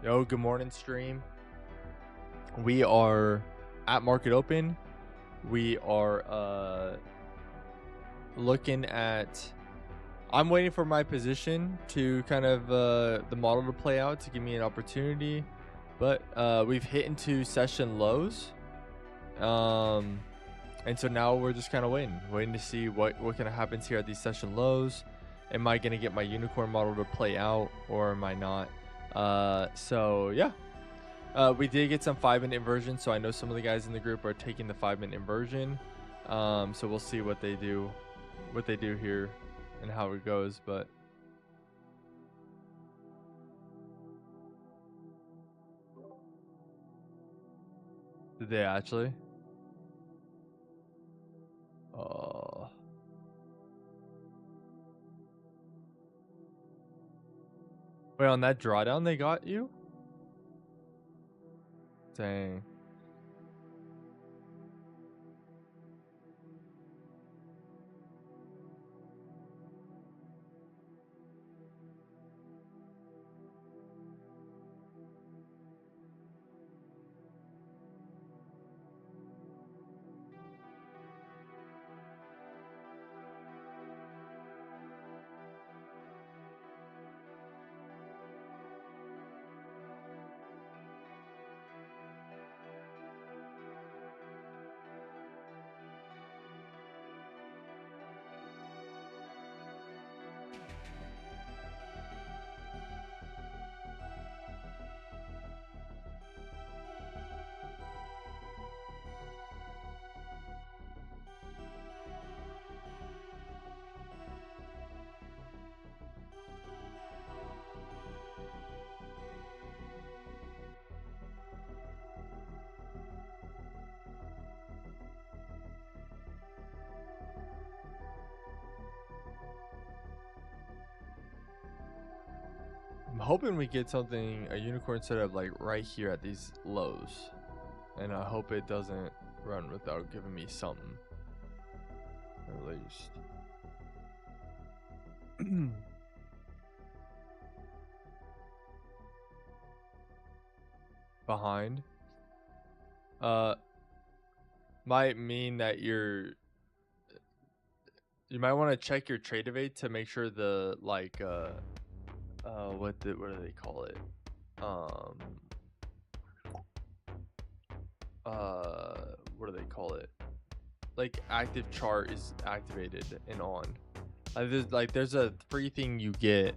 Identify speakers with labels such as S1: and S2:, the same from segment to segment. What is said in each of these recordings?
S1: Yo, good morning, stream. We are at market open. We are looking at, I'm waiting for my position to kind of the model to play out to give me an opportunity, but we've hit into session lows, and so now we're just kind of waiting to see what kind of happens here at these session lows. Am I gonna get my unicorn model to play out, or am I not? So yeah, we did get some 5-minute inversion, so I know some of the guys in the group are taking the 5-minute inversion. So we'll see what they do here and how it goes. But did they actually? Wait, on that drawdown they got you? Dang. I'm hoping we get something, a unicorn setup like right here at these lows, and I hope it doesn't run without giving me something, at least. Behind might mean that you might want to check your trade evade to make sure the like what do they call it, what do they call it, like active chart is activated and on. There's a free thing you get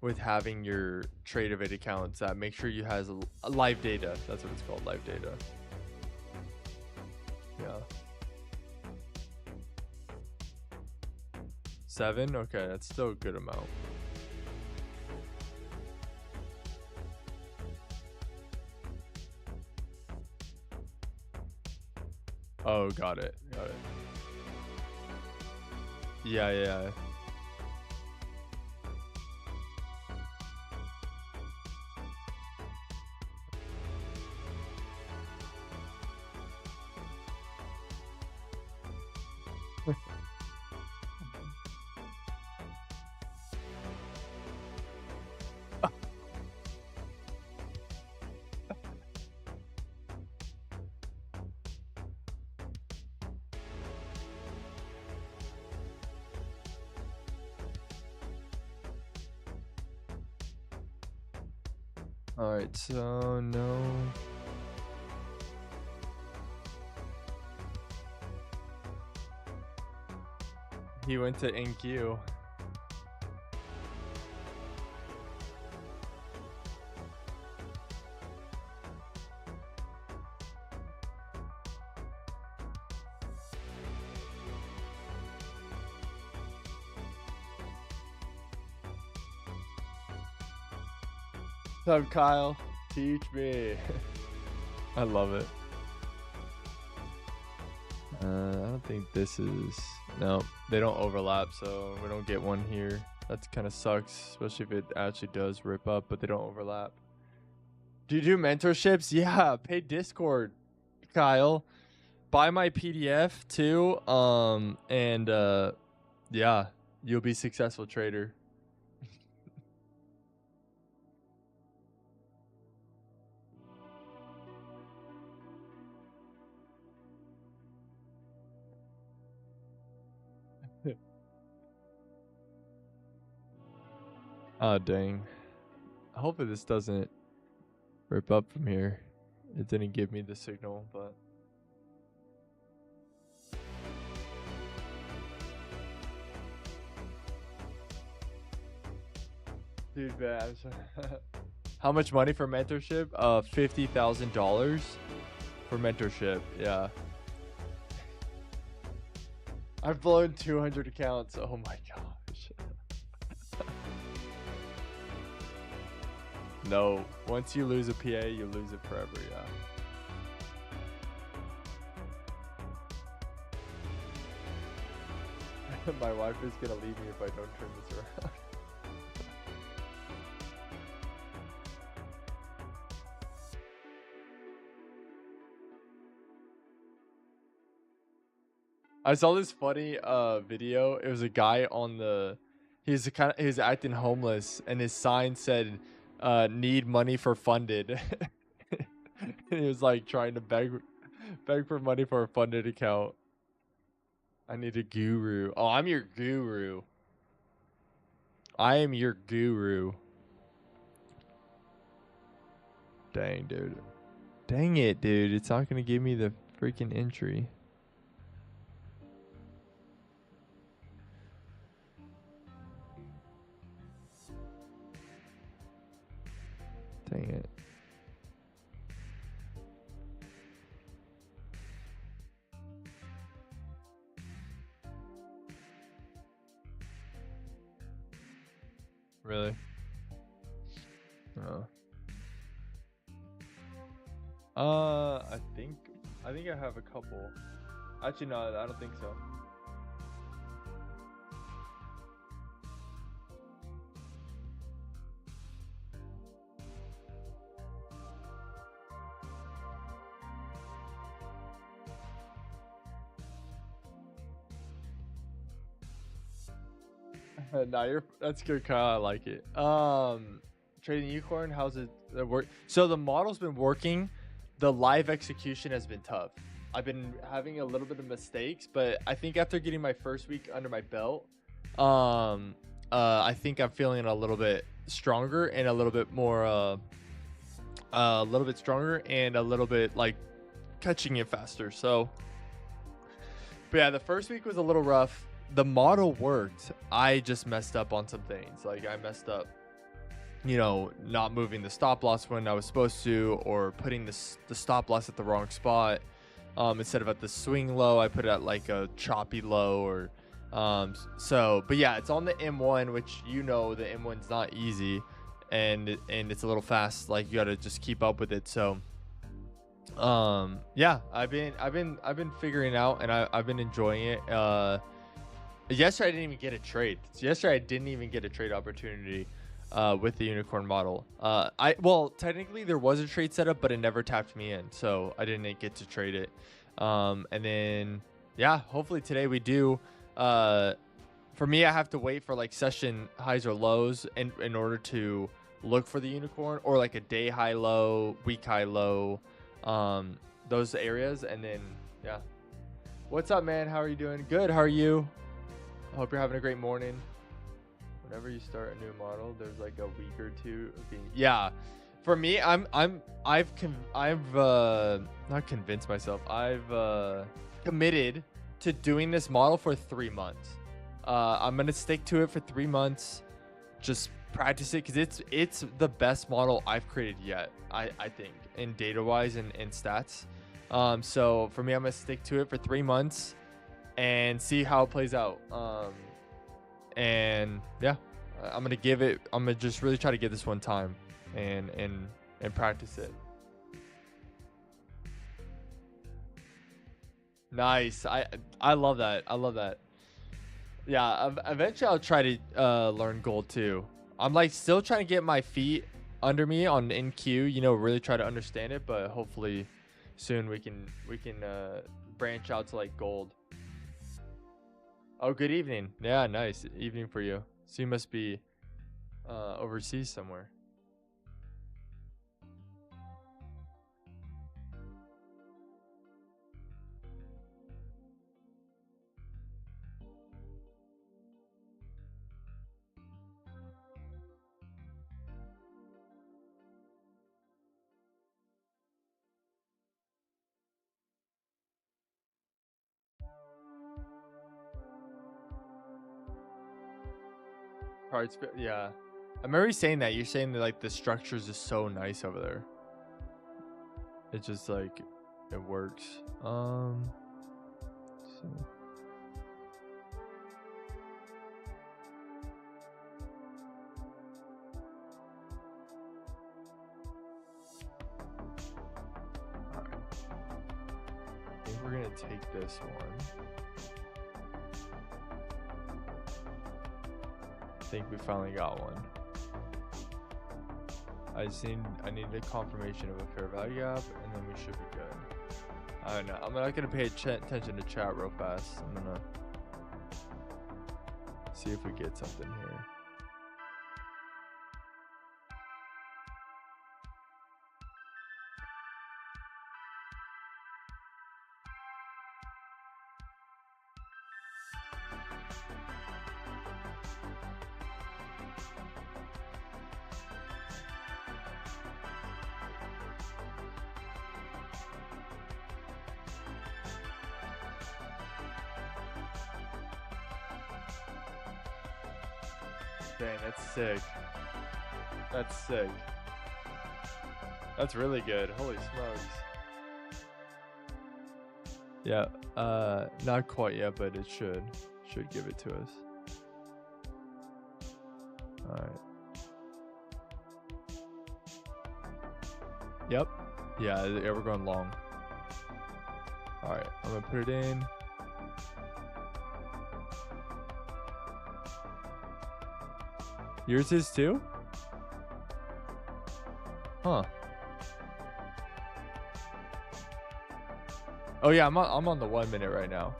S1: with having your trade evade accounts that make sure you has a live data. That's what it's called, live data. Yeah. 7? Okay, that's still a good amount. Oh, got it. Yeah. All right, so no. He went to MNQ. What's up, Kyle? Teach me. I love it. I don't think this is... No, they don't overlap, so we don't get one here. That kind of sucks, especially if it actually does rip up, but they don't overlap. Do you do mentorships? Yeah, pay Discord, Kyle. Buy my PDF too. Yeah, you'll be a successful trader. Oh, dang. Hopefully this doesn't rip up from here. It didn't give me the signal, but... Dude, man. How much money for mentorship? $50,000 for mentorship. Yeah. I've blown 200 accounts. Oh my gosh. No. Once you lose a PA, you lose it forever. Yeah. My wife is gonna leave me if I don't turn this around. I saw this funny video. It was a guy on the he was acting homeless and his sign said need money for funded. And he was like trying to beg for money for a funded account. I need a guru. Oh, I'm your guru. I am your guru. Dang, dude. Dang it, dude. It's not gonna give me the freaking entry. Dang it. Really? Oh. I think I have a couple. Actually, no, I don't think so. Nah, that's good, Kyle. I like it. Trading Unicorn, how's it work? So the model's been working. The live execution has been tough. I've been having a little bit of mistakes, but I think after getting my first week under my belt, I think I'm feeling a little bit stronger and a little bit more, a little bit stronger and a little bit like catching it faster. So, but yeah, the first week was a little rough. The model worked. I just messed up on some things. Like I messed up, you know, not moving the stop loss when I was supposed to, or putting the stop loss at the wrong spot. Instead of at the swing low, I put it at like a choppy low, or but yeah, it's on the M1, which, you know, the M1's not easy, and it's a little fast. Like you got to just keep up with it. So yeah, I've been figuring out, and I've been enjoying it. Yesterday I didn't even get a trade. Yesterday I didn't even get a trade opportunity with the unicorn model. Well, technically there was a trade setup, but it never tapped me in, so I didn't get to trade it. And then yeah, hopefully today we do. For me, I have to wait for like session highs or lows in order to look for the unicorn, or like a day high low, week high low, those areas. And then yeah. What's up, man? How are you doing? Good. How are you? I hope you're having a great morning. Whenever you start a new model, there's like a week or two of being... Yeah. For me, I've not convinced myself. I've committed to doing this model for 3 months. I'm gonna stick to it for 3 months. Just practice it because it's the best model I've created yet. I think in data wise and stats. So for me, I'm gonna stick to it for 3 months and see how it plays out. And yeah, I'm gonna just really try to get this one time and practice it. Nice. I love that. I love that. Yeah, eventually I'll try to learn gold too. I'm like still trying to get my feet under me on MNQ, you know, really try to understand it, but hopefully soon we can branch out to like gold. Oh, good evening. Yeah, nice evening for you. So you must be overseas somewhere. Parts, yeah. I remember you saying that. You're saying that like the structures is so nice over there. It's just like it works. So. All right. I think we're gonna take this one. I think we finally got one. I need a confirmation of a fair value gap, and then we should be good. I don't know. I'm not gonna pay attention to chat real fast. I'm gonna see if we get something here. Dang, that's sick. That's sick. That's really good. Holy smokes. Yeah, not quite yet, but it should give it to us. All right. Yep. Yeah, we're going long. All right, I'm gonna put it in. Yours is too? Huh. Oh yeah, I'm on the 1 minute right now.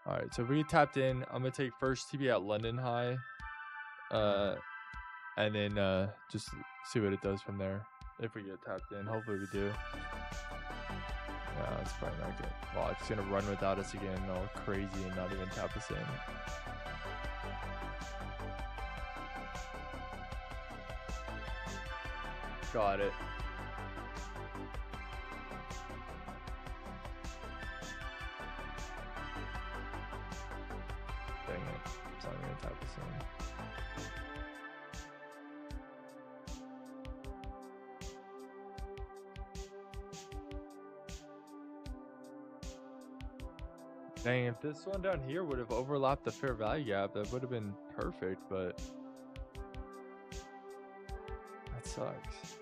S1: All right, so if we get tapped in, I'm gonna take first TB at London high, and then just see what it does from there. If we get tapped in, hopefully we do. Yeah, it's probably not good. Well, it's gonna run without us again, all crazy, and not even tap us in. Got it. Dang it. It's not gonna tap us in. Dang, if this one down here would have overlapped the fair value gap, that would have been perfect, but that sucks.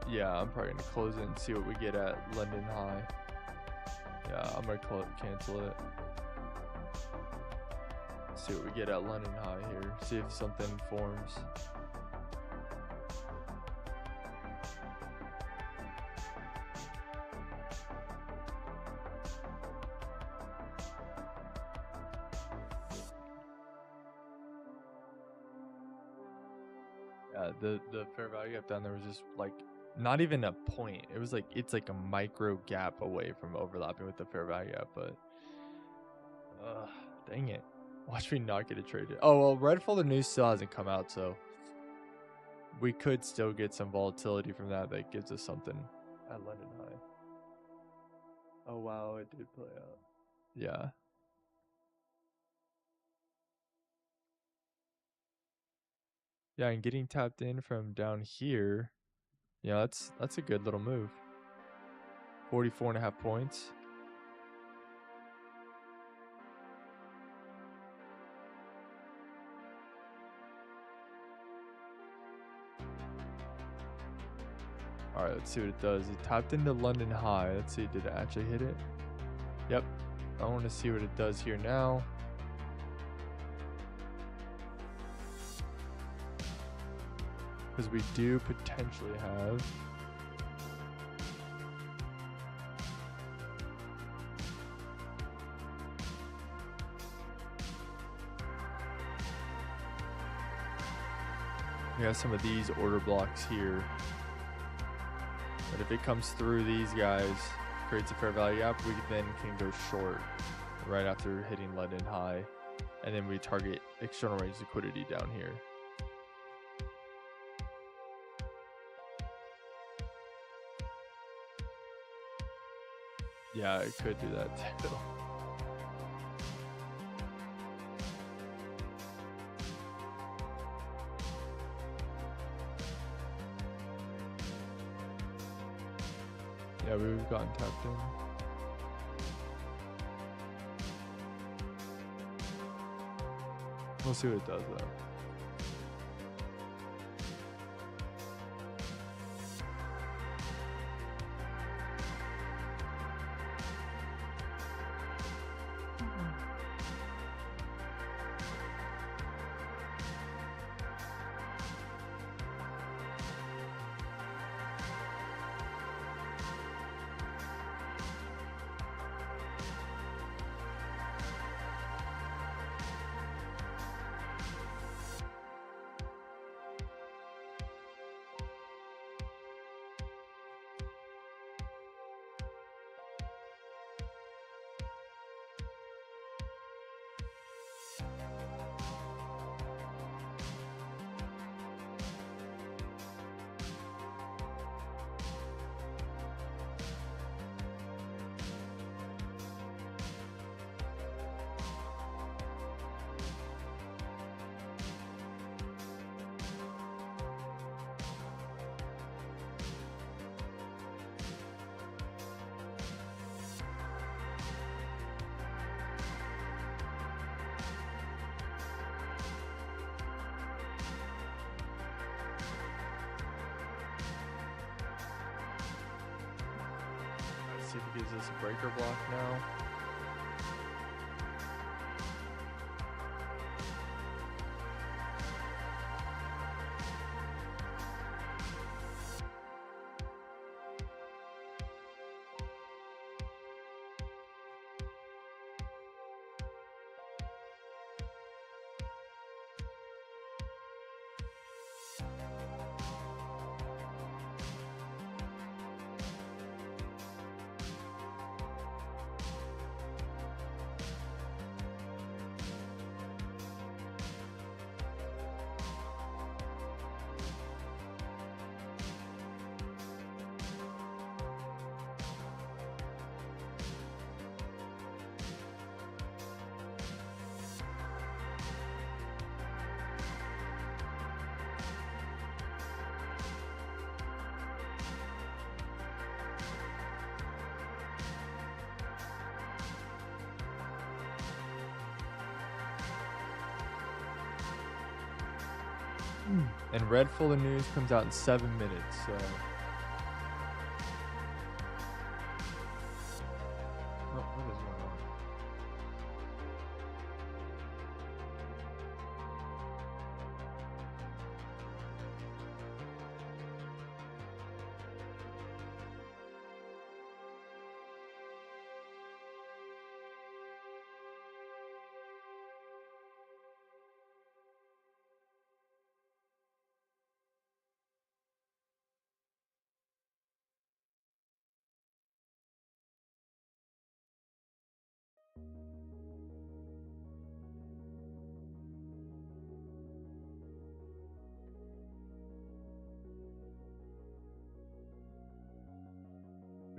S1: Yeah, I'm probably gonna close it and see what we get at London high. Yeah, I'm gonna cancel it. See what we get at London high here. See if something forms. The fair value gap down there was just like not even a point. It was like, it's like a micro gap away from overlapping with the fair value gap, but dang it. Watch me not get a trade. Oh, well, red folder news still hasn't come out, so we could still get some volatility from that gives us something at London high. Oh, wow, it did play out. Yeah. Yeah, and getting tapped in from down here, yeah, that's a good little move. 44.5 points. All right, let's see what it does. It tapped into London high. Let's see, did it actually hit it? Yep. I want to see what it does here now. Because we do potentially have some of these order blocks here. But if it comes through these guys, creates a fair value gap, we then can go short right after hitting London high. And then we target external range liquidity down here. Yeah, it could do that too. Yeah, we've gotten tapped in. We'll see what it does though. See if it gives us a breaker block now. And red folder news comes out in 7 minutes, so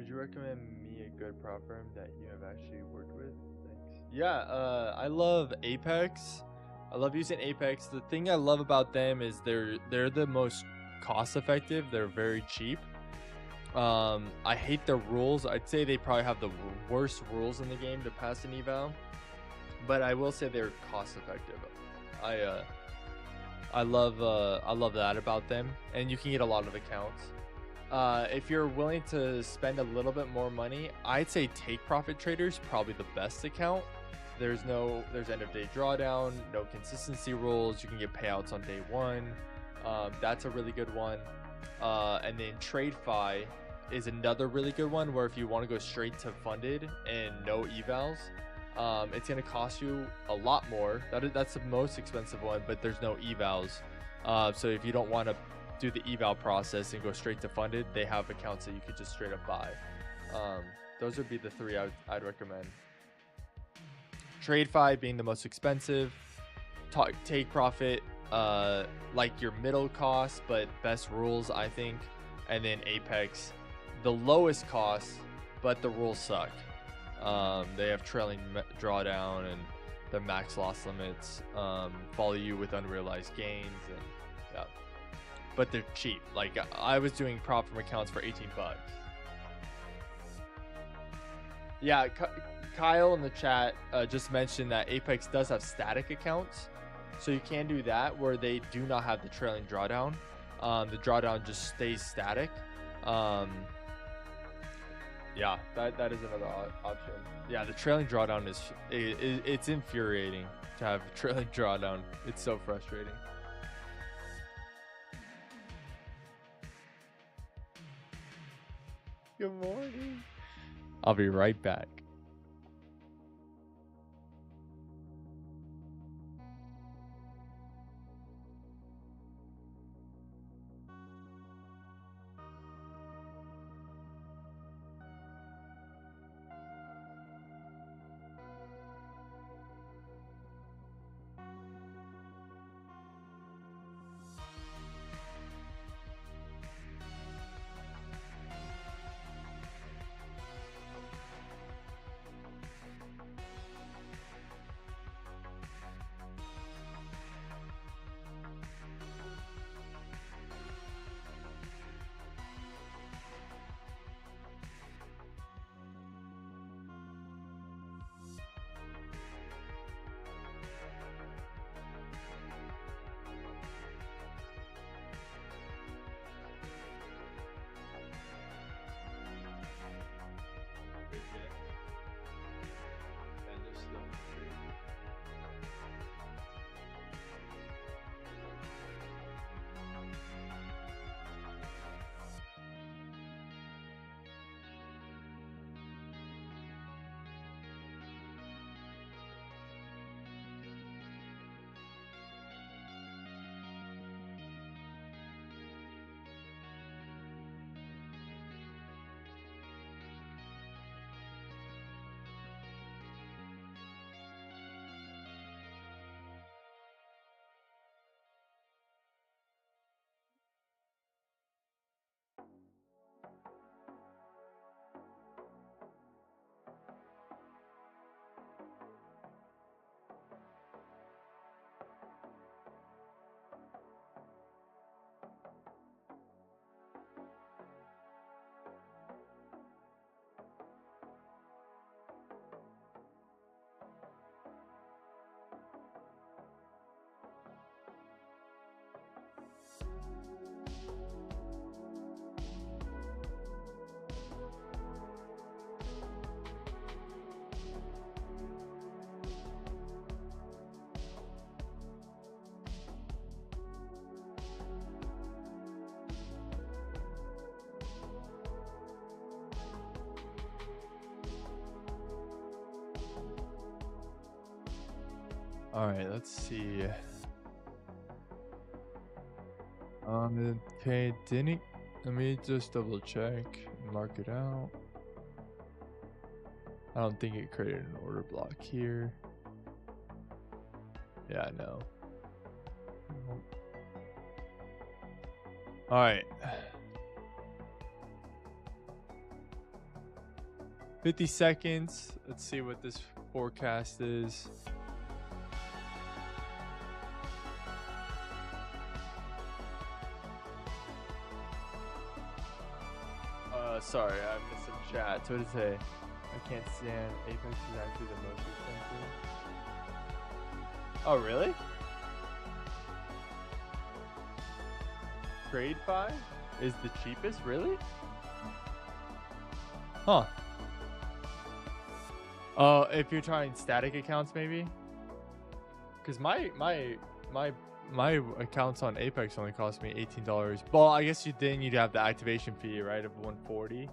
S1: Would you recommend me a good prop firm that you have actually worked with? Thanks. Yeah, I love Apex. I love using Apex. The thing I love about them is they're the most cost effective. They're very cheap. I hate their rules. I'd say they probably have the worst rules in the game to pass an eval, but I will say they're cost effective. I love that about them, and you can get a lot of accounts. If you're willing to spend a little bit more money, I'd say Take Profit Trader's probably the best account. There's end of day drawdown, no consistency rules. You can get payouts on day one. That's a really good one. And then TradeFi is another really good one where if you want to go straight to funded and no evals, it's going to cost you a lot more. That's the most expensive one, but there's no evals. So if you don't want to do the eval process and go straight to funded, they have accounts that you could just straight up buy. Those would be the three I'd recommend. TradeFi being the most expensive, Take Profit like your middle cost but best rules, I think, and then Apex the lowest cost but the rules suck. They have trailing drawdown and the max loss limits, follow you with unrealized gains, and yeah, but they're cheap. Like I was doing prop firm accounts for 18 bucks. Yeah, Kyle in the chat just mentioned that Apex does have static accounts, so you can do that where they do not have the trailing drawdown. The drawdown just stays static. Yeah, that is another option. Yeah, the trailing drawdown it's infuriating to have trailing drawdown. It's so frustrating. Good morning. I'll be right back. All right, let's see. Okay, let me just double check and mark it out. I don't think it created an order block here. Yeah, no. All right. 50 seconds. Let's see what this forecast is. Sorry, I missed some chat. So what did it say? I can't stand Apex is actually the most expensive. Oh, really? TradeFi is the cheapest, really? Huh. Oh, if you're trying static accounts, maybe? Because my accounts on Apex only cost me $18. Well, I guess you'd have the activation fee, right, of $140.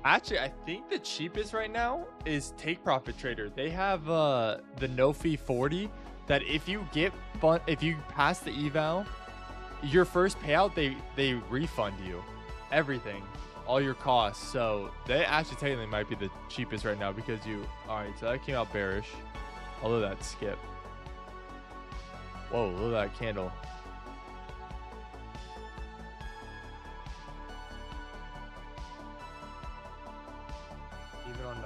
S1: Actually, I think the cheapest right now is Take Profit Trader. They have the no fee 40 that if you pass the eval, your first payout they refund you everything, all your costs. So they actually technically might be the cheapest right now because all right, so that came out bearish. Although that skip. Whoa, look at that candle. Even on 90%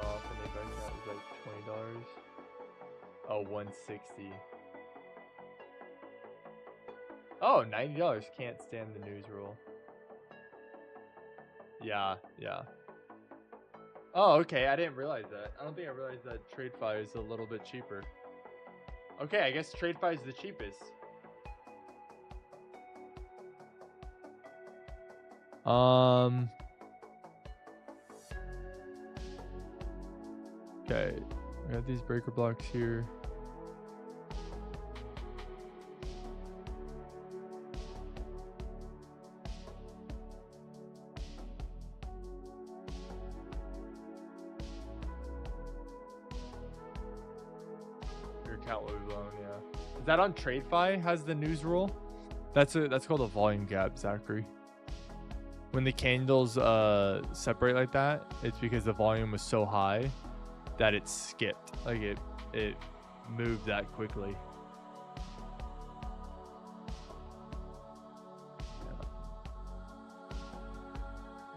S1: off and they back out was like $20. Oh, $160. Oh, $90. Can't stand the news rule. Yeah. Oh, okay. I didn't realize that. I don't think I realized that TradeFi is a little bit cheaper. Okay, I guess TradeFi is the cheapest. Okay, I got these breaker blocks here. Your account will be blown, yeah. Is that on TradeFi has the news rule? That's called a volume gap, Zachary. When the candles separate like that, it's because the volume was so high that it skipped. Like it moved that quickly. Yeah.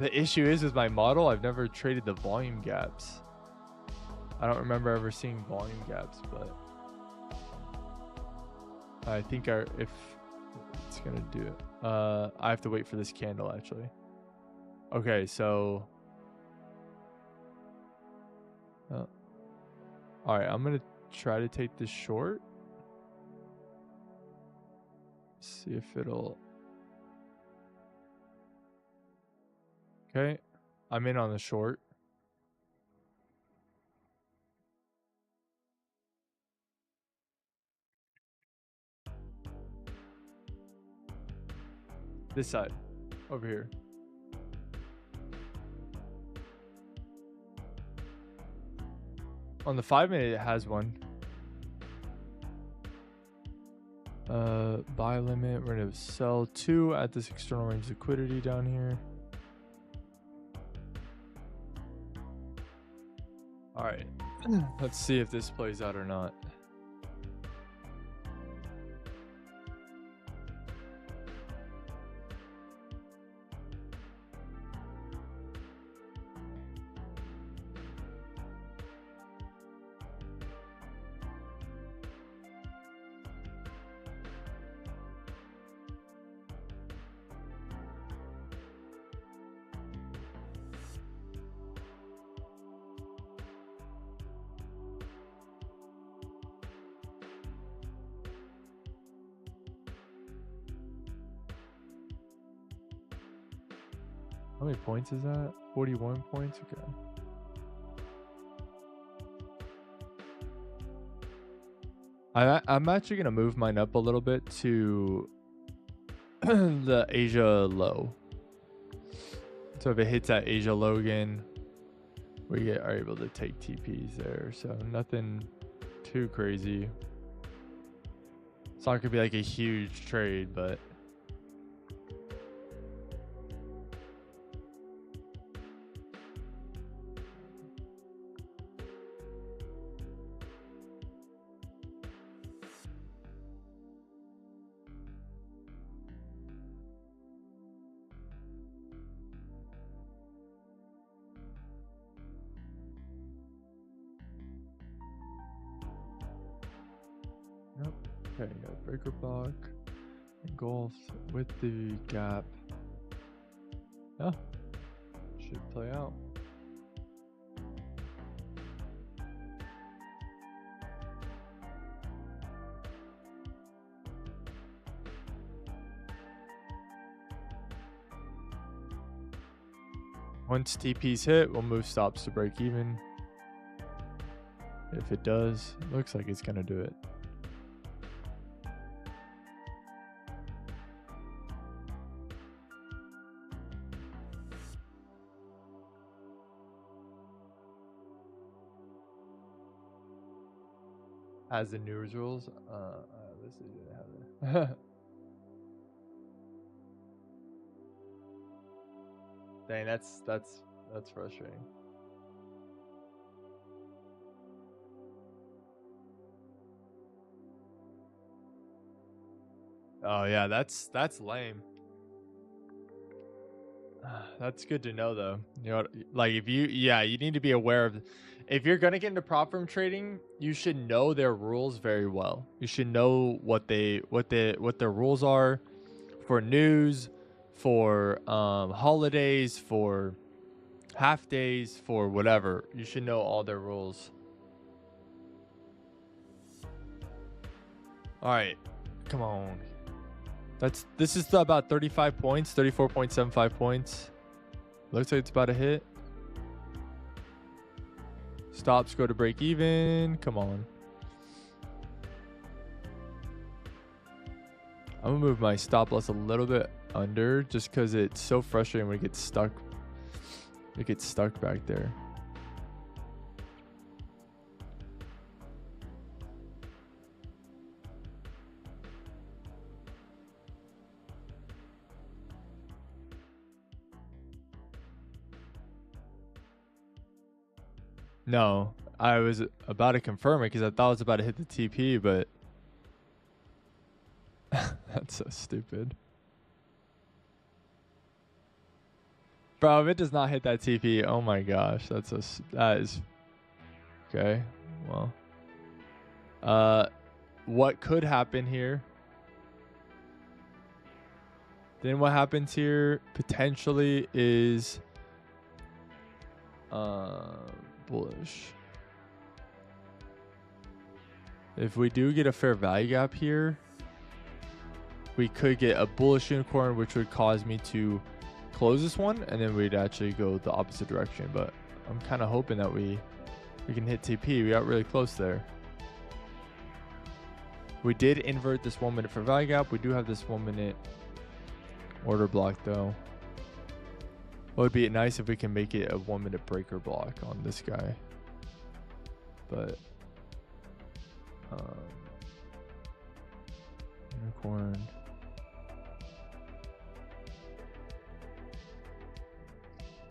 S1: The issue is with my model, I've never traded the volume gaps. I don't remember ever seeing volume gaps, but I think if it's gonna do it. I have to wait for this candle actually. Okay, so all right, I'm gonna try to take this short. See if it'll. Okay, I'm in on the short. This side, over here. On the 5-minute, it has one. Buy limit. We're gonna sell 2 at this external range liquidity down here. All right, let's see if this plays out or not. How many points is that? 41 points? Okay. I'm actually going to move mine up a little bit to the Asia low. So if it hits that Asia low again, we are able to take TPs there. So nothing too crazy. It's not going to be like a huge trade, but... Yep. Okay, got a breaker block engulfed with the gap. Yeah, should play out. Once TP's hit, we'll move stops to break even. If it does, looks like it's gonna do it. Has the new rules? Let's see. Have it. Dang, that's frustrating. Oh yeah, that's lame. That's good to know though. You know, like if you you need to be aware of, if you're gonna get into prop firm trading, you should know their rules very well. You should know what their rules are for news, for holidays, for half days, for whatever. You should know all their rules. All right, come on. This is about 35 points, 34.75 points. Looks like it's about to hit. Stops go to break even. Come on. I'm gonna move my stop loss a little bit under just because it's so frustrating when it gets stuck. It gets stuck back there. No, I was about to confirm it because I thought I was about to hit the TP, but that's so stupid. Bro, if it does not hit that TP, oh my gosh, that is okay. Well, what could happen here? Then what happens here potentially is bullish. If we do get a fair value gap here, we could get a bullish unicorn, which would cause me to close this one, and then we'd actually go the opposite direction. But I'm kind of hoping that we can hit TP. We got really close there. We did invert this 1 minute fair value gap. We do have this 1 minute order block though. It would be nice if we can make it a 1 minute breaker block on this guy. But unicorn.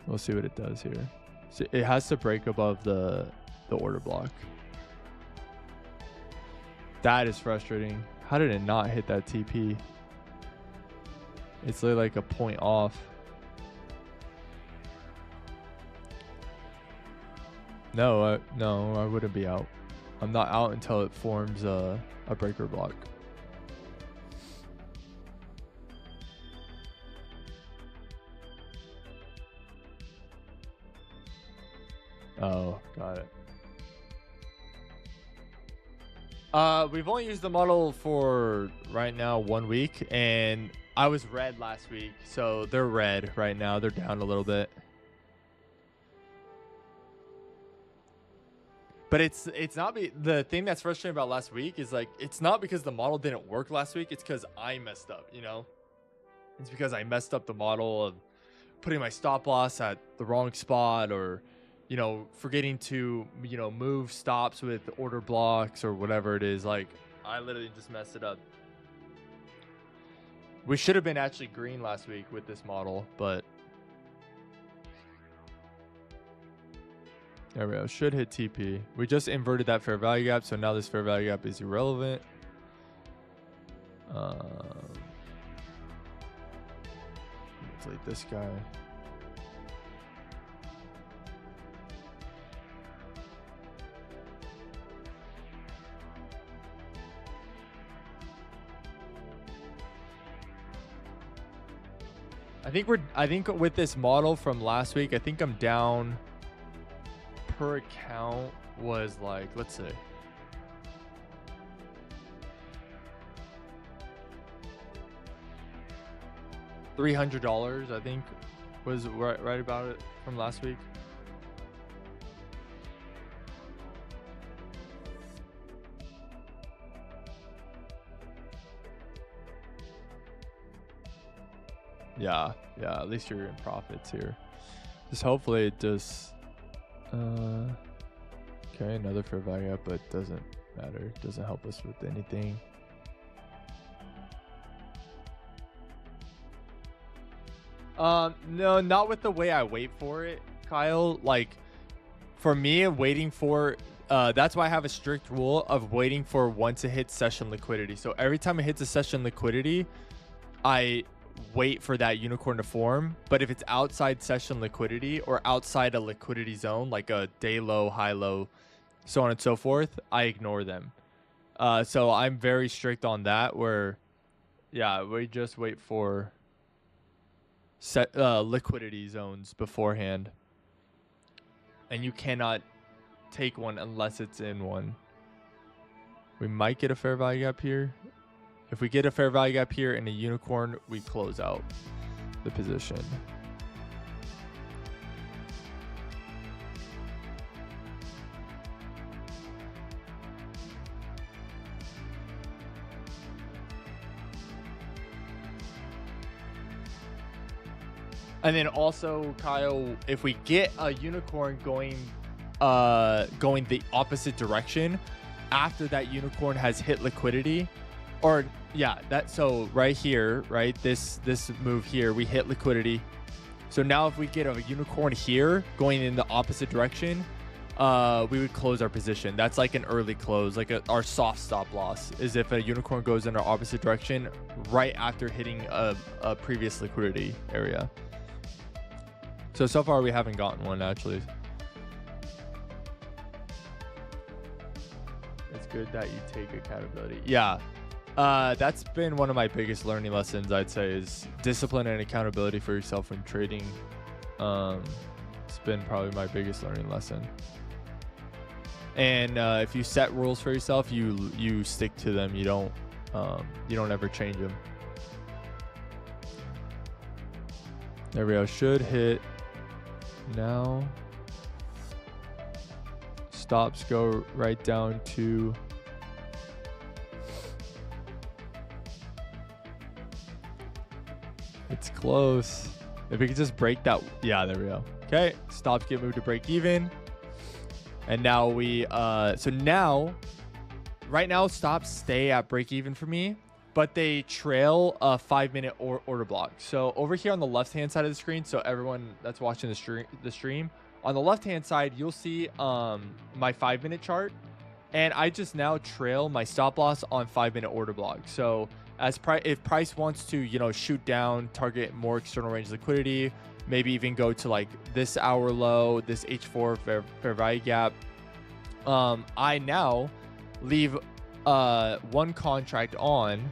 S1: We'll see what it does here. So it has to break above the order block. That is frustrating. How did it not hit that TP? It's literally like a point off. No, I wouldn't be out. I'm not out until it forms a breaker block. Oh, got it. We've only used the model for right now 1 week, and I was red last week, so they're red right now. They're down a little bit. But it's not the thing that's frustrating about last week is like it's not because the model didn't work last week. It's because I messed up, you know. It's because I messed up the model of putting my stop loss at the wrong spot, or you know, forgetting to move stops with order blocks or whatever it is. Like I literally just messed it up. We should have been actually green last week with this model, but there we go. Should hit TP. We just inverted that fair value gap, so now this fair value gap is irrelevant. Delete this guy. I think with this model from last week, I think I'm down per account was like, let's see. $300, I think, was right about it from last week. Yeah, at least you're in profits here. Just hopefully it just okay, another fair value up, but doesn't matter. Doesn't help us with anything. No, not with the way I wait for it, Kyle. Like, for me, waiting for that's why I have a strict rule of waiting for once it hits session liquidity. So every time it hits a session liquidity, I wait for that unicorn to form. But if it's outside session liquidity or outside a liquidity zone, like a day low, high low, so on and so forth, I ignore them. So I'm very strict on that, where yeah, we just wait for set liquidity zones beforehand, and you cannot take one unless it's in one. We might get a fair value gap here. If we get a fair value gap here and a unicorn, we close out the position. And then also, Kyle, if we get a unicorn going the opposite direction after that unicorn has hit liquidity, or yeah, that, so right here, right, this move here, we hit liquidity. So now if we get a unicorn here going in the opposite direction, we would close our position. That's like an early close, like our soft stop loss is if a unicorn goes in our opposite direction right after hitting a previous liquidity area. So far we haven't gotten one, actually. It's good that you take accountability. Yeah. That's been one of my biggest learning lessons, I'd say, is discipline and accountability for yourself when trading. It's been probably my biggest learning lesson. And if you set rules for yourself, you stick to them. You don't ever change them. There we go. Should hit now. Stops go right down to it's close. If we could just break that. Yeah, there we go. Okay, stops get moved to break even. And now we so now right now stops stay at break even for me, but they trail a 5-minute order block. So over here on the left hand side of the screen, so everyone that's watching the stream, on the left hand side you'll see my 5-minute chart, and I just now trail my stop loss on 5-minute order block. So as if price wants to, you know, shoot down, target more external range liquidity, maybe even go to like this hour low, this H4 fair value gap, I now leave one contract on.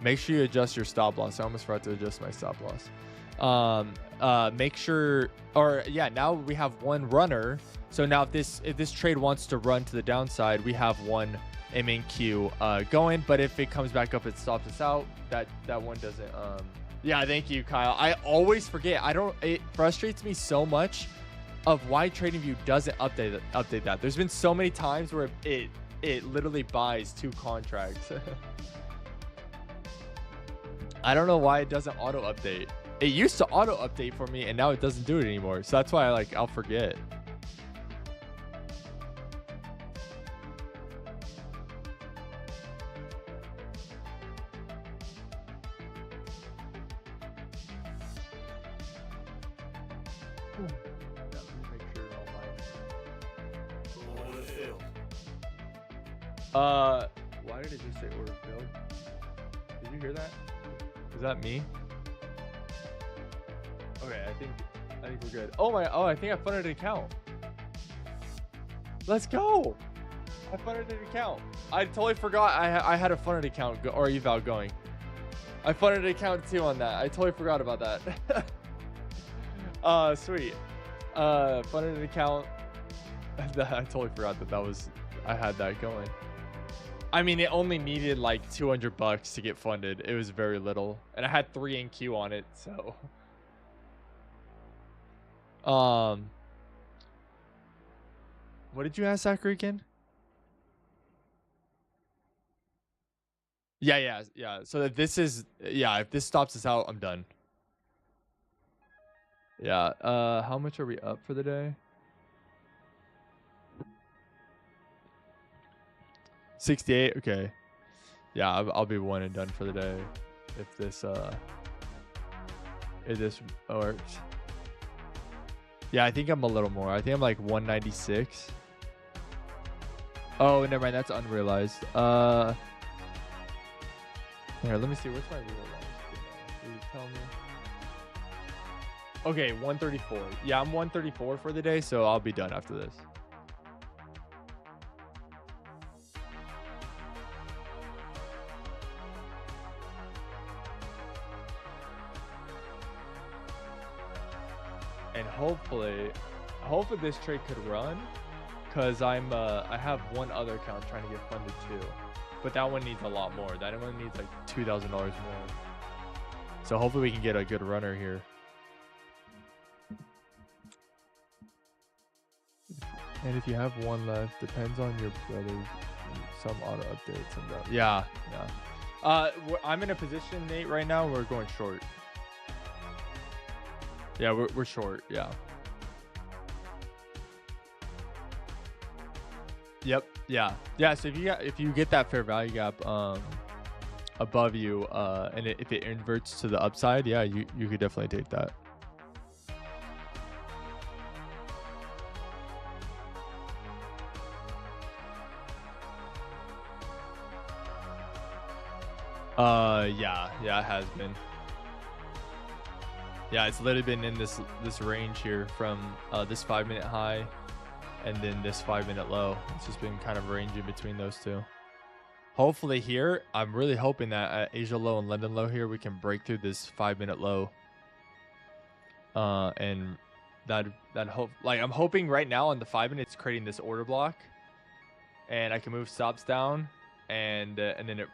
S1: Make sure you adjust your stop loss. I almost forgot to adjust my stop loss. Make sure, or yeah, now we have one runner. So now if this trade wants to run to the downside, we have one MNQ going. But if it comes back up, it stops us out. That one doesn't. Yeah, thank you, Kyle. I always forget. It frustrates me so much of why TradingView doesn't update that. There's been so many times where it literally buys 2 contracts. I don't know why it doesn't auto update. It used to auto update for me, and now it doesn't do it anymore. So that's why I'll forget. Why did it just say order filled? Did you hear that? Is that me? Okay, I think we're good. I think I funded an account. Let's go. I funded an account. I totally forgot I had a funded account or eval going. I funded an account too on that. I totally forgot about that. Sweet. Funded an account. I totally forgot that I had that going. I mean, it only needed like $200 to get funded. It was very little, and I had 3 MNQ on it. So, what did you ask, Zachary, again? Yeah. So if this stops us out, I'm done. Yeah. How much are we up for the day? 68. Okay. Yeah, I'll be one and done for the day if this works. Yeah, I think I'm a little more. I think I'm like 196. Oh, never mind. That's unrealized. Here, let me see. What's my realized? Will you tell me? Okay, 134. Yeah, I'm 134 for the day, so I'll be done after this. And hopefully this trade could run, because I have one other account trying to get funded too, but that one needs a lot more. That one needs like $2,000 more. So hopefully we can get a good runner here. And if you have one left, depends on your brother's, some auto updates and that. Yeah. I'm in a position, Nate, right now. We're going short. Yeah, we're short. Yeah. Yep. Yeah. So if you get that fair value gap above you, and if it inverts to the upside, yeah, you could definitely take that. Yeah, it has been. Yeah, it's literally been in this range here from this 5-minute high and then this 5-minute low. It's just been kind of ranging between those two. Hopefully here, I'm really hoping that at Asia low and London low here, we can break through this 5-minute low. And that hope, like, I'm hoping right now on the 5-minute it's creating this order block, and I can move stops down, and then it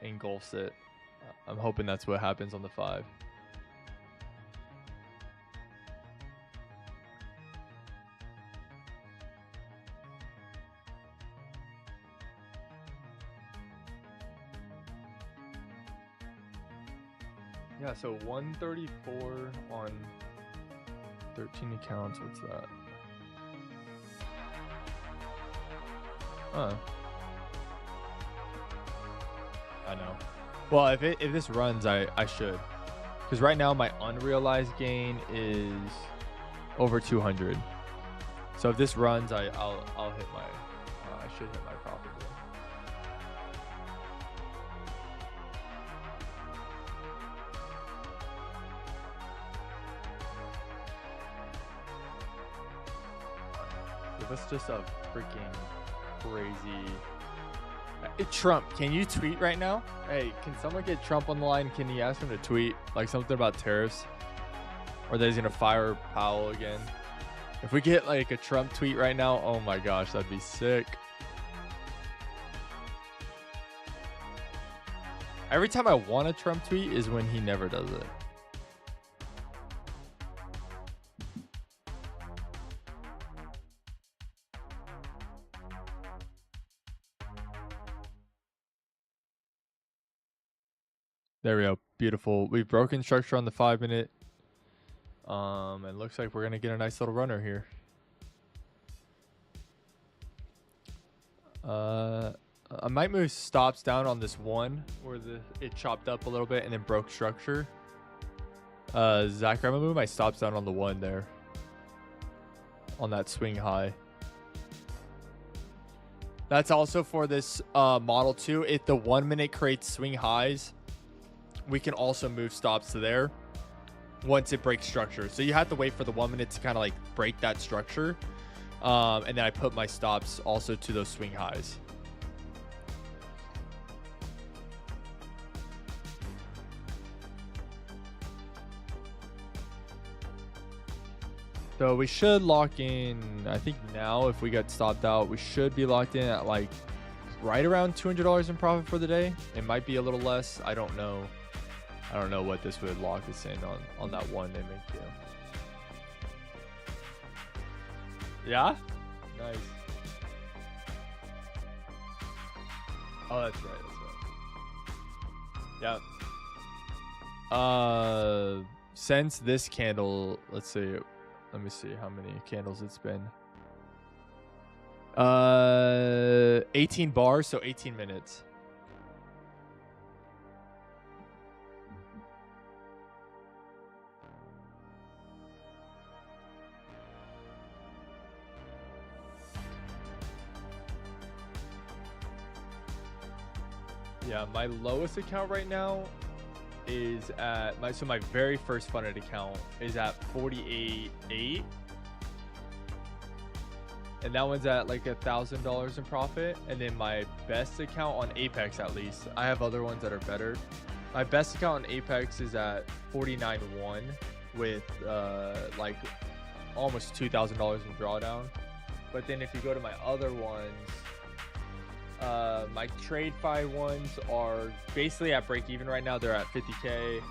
S1: engulfs it. I'm hoping that's what happens on the 5. Yeah, so 134 on 13 accounts. What's that? I know. Well, if this runs, I should, because right now my unrealized gain is over 200. So if this runs, I'll hit my I should hit my profit goal. That's just a freaking crazy. Trump, can you tweet right now? Hey, can someone get Trump on the line? Can you ask him to tweet like something about tariffs, or that he's gonna fire Powell again? If we get like a Trump tweet right now, oh my gosh, that'd be sick. Every time I want a Trump tweet is when he never does it. There we go. Beautiful. We've broken structure on the 5-minute. And looks like we're going to get a nice little runner here. I might move stops down on this one where it chopped up a little bit and then broke structure. Zach, I'm going to move my stops down on the 1 there. On that swing high. That's also for this model too. If the 1 minute creates swing highs, we can also move stops to there once it breaks structure. So you have to wait for the 1 minute to kind of like break that structure. And then I put my stops also to those swing highs. So we should lock in, I think now if we get stopped out, we should be locked in at like right around $200 in profit for the day. It might be a little less. I don't know. I don't know what this would lock us in on that one MNQ. Yeah? Nice. Oh, that's right. That's right. Yeah. Since this candle, let's see. Let me see how many candles it's been. 18 bars, so 18 minutes. Yeah, my lowest account right now is at my very first funded account is at 48.8, and that one's at like $1,000 in profit. And then my best account on Apex, at least, I have other ones that are better. My best account on Apex is at 49.1 with like almost $2,000 in drawdown. But then if you go to my other ones, my TradeFi ones are basically at break even right now. They're at 50K.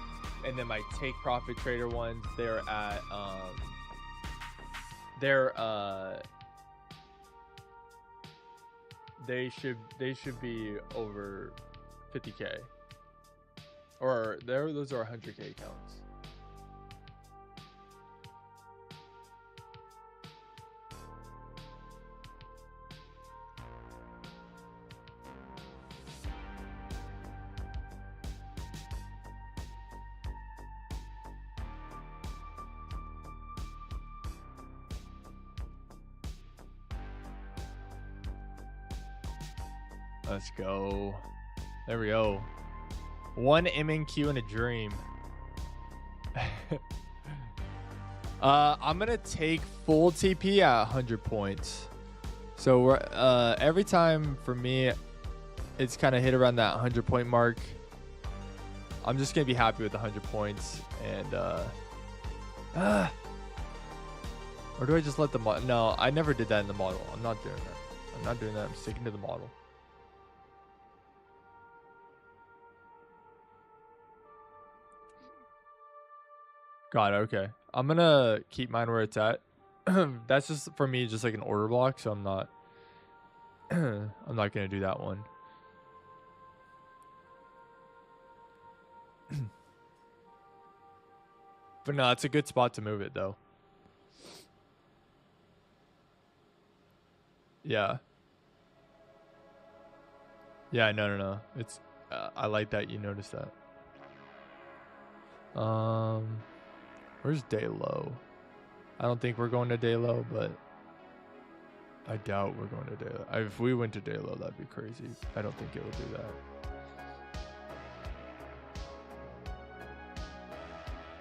S1: And then my take profit trader ones, they're at they should be over 50K, or those are 100K accounts. Let's go. There we go. One MNQ in a dream. I'm gonna take full TP at 100 points. So we're every time for me, it's kind of hit around that 100 point mark. I'm just gonna be happy with 100 points, and or do I just let the model? No, I never did that in the model. I'm not doing that. I'm not doing that. I'm sticking to the model. Got it. Okay. I'm gonna keep mine where it's at. That's just for me, just like an order block. So I'm not gonna do that one. But no, it's a good spot to move it though. Yeah. Yeah, no. It's I like that you noticed that. Where's day low? I don't think we're going to day low, but I doubt we're going to day low. If we went to day low, that'd be crazy. I don't think it will do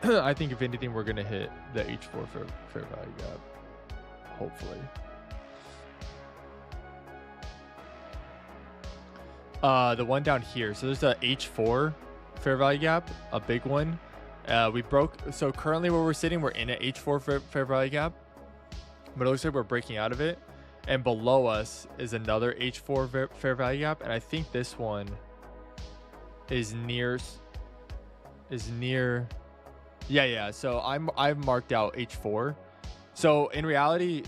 S1: that. I think if anything, we're gonna hit the H4 fair value gap, hopefully. The one down here. So there's a H4 fair value gap, a big one. We broke. So currently where we're sitting, we're in an H4 fair value gap, but it looks like we're breaking out of it. And below us is another H4 fair value gap, and I think this one is near. Yeah. So I've marked out H4. So in reality,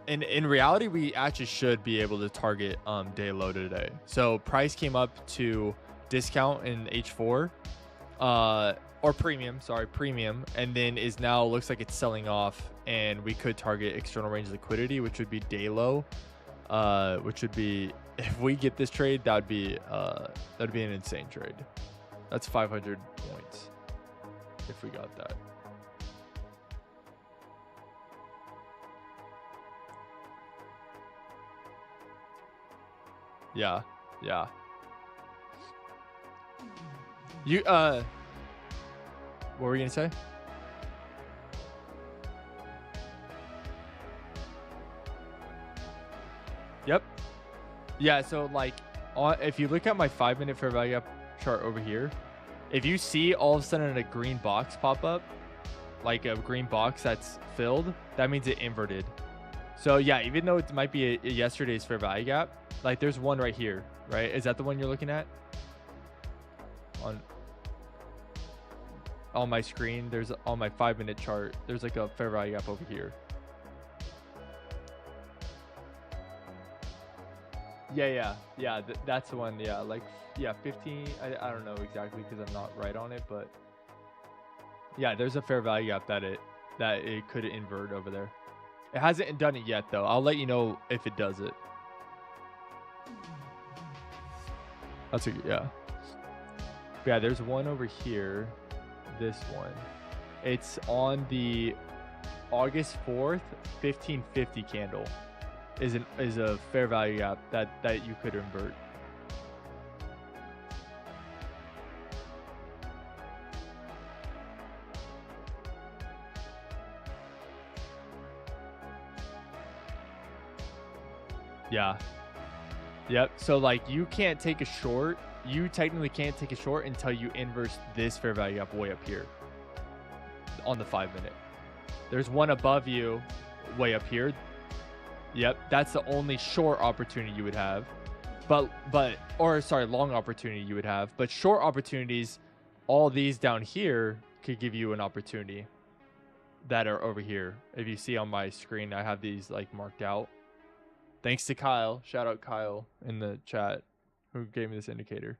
S1: we actually should be able to target day low today. So price came up to discount in H4, or premium, and then is now looks like it's selling off, and we could target external range liquidity, which would be day low, which would be, if we get this trade, that'd be an insane trade. That's 500 points if we got that. Yeah. You what were you gonna say? Yep. Yeah, so like if you look at my 5-minute fair value gap chart over here, if you see all of a sudden a green box pop up, like a green box that's filled, that means it inverted. So yeah, even though it might be a yesterday's fair value gap, like there's one right here, right? Is that the one you're looking at? On my screen, there's on my 5-minute chart, there's like a fair value gap over here. Yeah, that's the one. Yeah, like, yeah, 15. I don't know exactly because I'm not right on it, but yeah, there's a fair value gap that it could invert over there. It hasn't done it yet though. I'll let you know if it does it. That's a, yeah. Yeah, there's one over here. This one. It's on the August 4th 1550 candle. Is a fair value gap that you could invert. Yeah. Yep. So like you can't take a short. You technically can't take a short until you inverse this fair value gap way up here on the 5-minute. There's one above you way up here. Yep, that's the only short opportunity you would have. Long opportunity you would have. But short opportunities, all these down here could give you an opportunity that are over here. If you see on my screen, I have these like marked out. Thanks to Kyle. Shout out Kyle in the chat who gave me this indicator.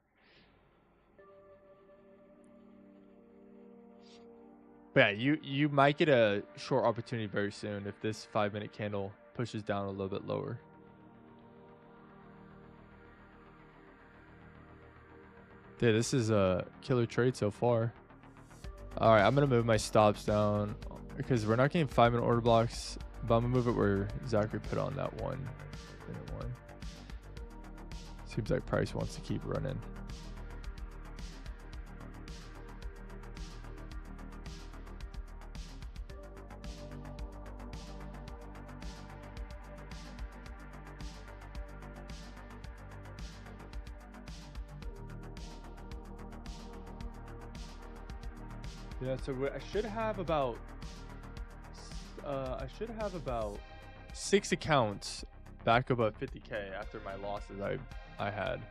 S1: But yeah, you might get a short opportunity very soon if this 5-minute candle pushes down a little bit lower. Dude, this is a killer trade so far. All right, I'm gonna move my stops down because we're not getting 5-minute order blocks, but I'm gonna move it where Zachary put on that 1-minute one. Seems like price wants to keep running. Yeah, so I should have about 6 accounts back above 50K after my losses I had.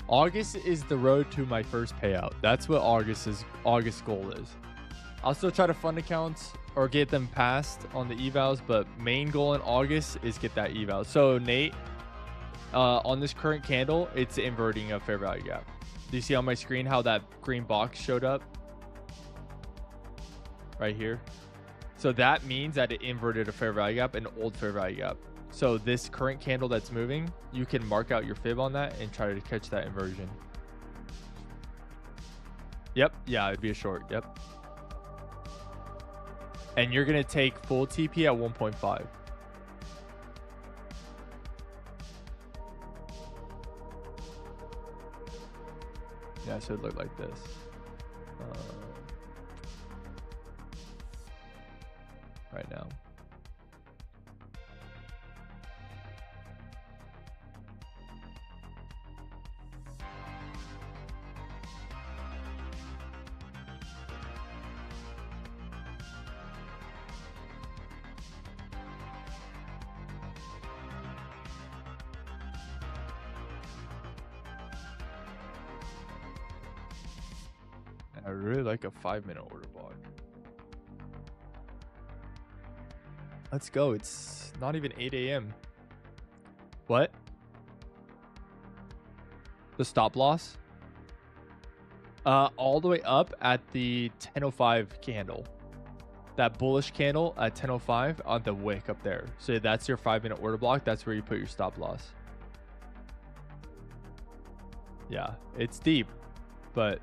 S1: August is the road to my first payout. That's what August's goal is. I'll still try to fund accounts or get them passed on the evals, but main goal in August is get that eval. So Nate, on this current candle, it's inverting a fair value gap. Do you see on my screen how that green box showed up? Right here. So that means that it inverted a fair value gap, an old fair value gap. So this current candle that's moving, you can mark out your fib on that and try to catch that inversion. Yep. Yeah, it'd be a short. Yep. And you're going to take full TP at 1.5. Yeah, so it looked like this. Right now. I really like a 5-minute order block. Let's go. It's not even 8 a.m. What? The stop loss? All the way up at the 10:05 candle. That bullish candle at 10:05 on the wick up there. So that's your 5-minute order block. That's where you put your stop loss. Yeah, it's deep, but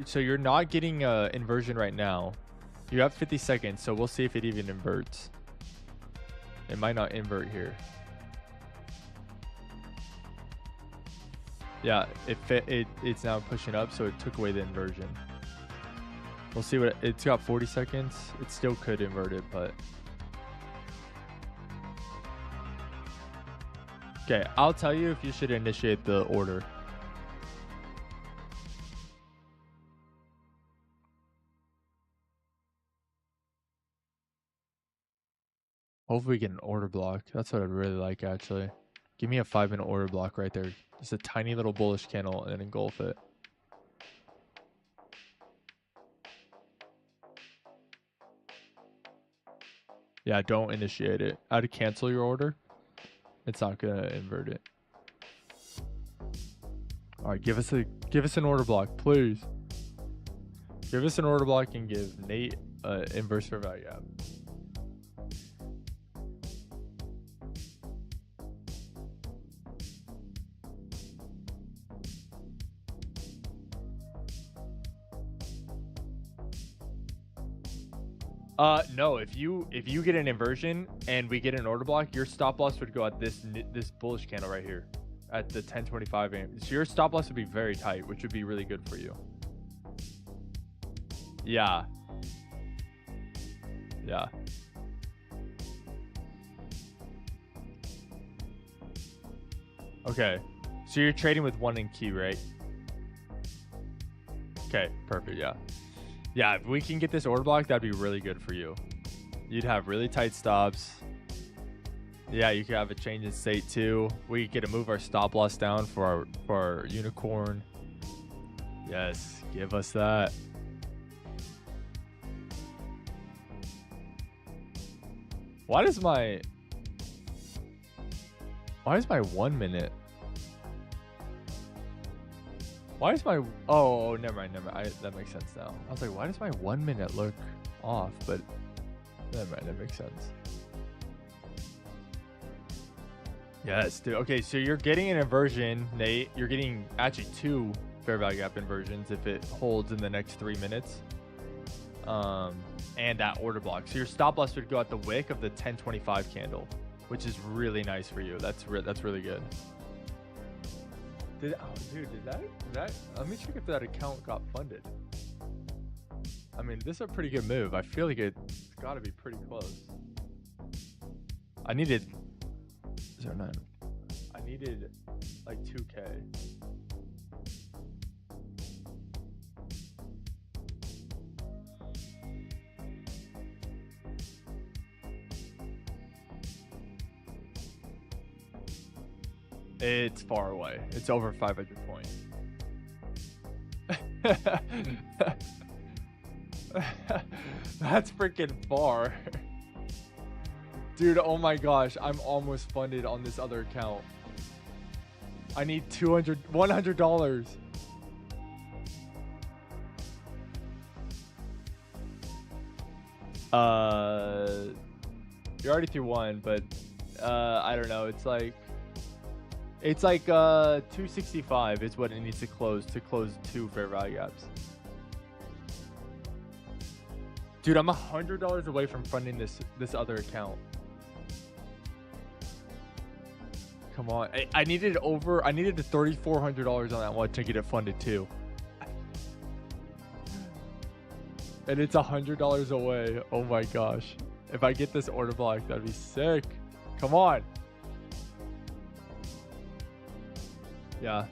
S1: so you're not getting inversion right now. You have 50 seconds, so we'll see if it even inverts. It might not invert here. Yeah, it's now pushing up, so it took away the inversion. We'll see what it's got. 40 seconds. It still could invert it, but okay. I'll tell you if you should initiate the order. Hopefully we get an order block. That's what I'd really like, actually. Give me a 5-minute order block right there. Just a tiny little bullish candle and then engulf it. Yeah, don't initiate it. I'd cancel your order. It's not gonna invert it. All right, give us an order block, please. Give us an order block and give Nate inverse fair value gap. No, if you get an inversion and we get an order block, your stop loss would go at this bullish candle right here at the 1025 AM. So your stop loss would be very tight, which would be really good for you. Yeah. Yeah. Okay. So you're trading with MNQ, right? Okay, perfect, yeah. Yeah, if we can get this order block, that'd be really good for you. You'd have really tight stops. Yeah, you could have a change in state too. We get to move our stop loss down for our unicorn. Yes, give us that. Why is my 1 minute? Why is my oh never mind. That makes sense now. I was like, why does my 1 minute look off? But never mind, that makes sense. Yes, dude. Okay, so you're getting an inversion, Nate. You're getting actually 2 fair value gap inversions if it holds in the next 3 minutes. And that order block. So your stop loss would go at the wick of the 1025 candle, which is really nice for you. That's really good. Did that let me check if that account got funded. I mean, this is a pretty good move. I feel like it's got to be pretty close. I needed 09. I needed like 2K. It's far away. It's over 500 points. That's freaking far. Dude, oh my gosh. I'm almost funded on this other account. I need $100. You're already through one, but I don't know. It's like 265 is what it needs to close 2 fair value gaps. Dude, I'm $100 away from funding this other account. Come on. I needed the $3,400 on that one to get it funded too. And it's $100 away. Oh my gosh. If I get this order block, that'd be sick. Come on. Yeah.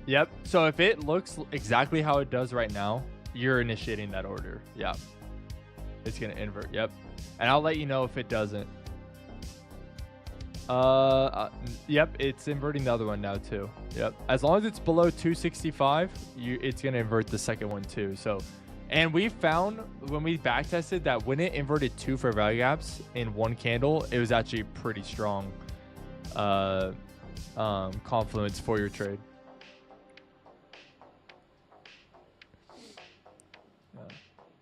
S1: Yep. So if it looks exactly how it does right now, you're initiating that order. Yeah. It's going to invert. Yep. And I'll let you know if it doesn't. Yep. It's inverting the other one now too. Yep. As long as it's below 265, it's going to invert the second one too. So, and we found when we back tested that when it inverted 2 fair value gaps in one candle, it was actually pretty strong confluence for your trade.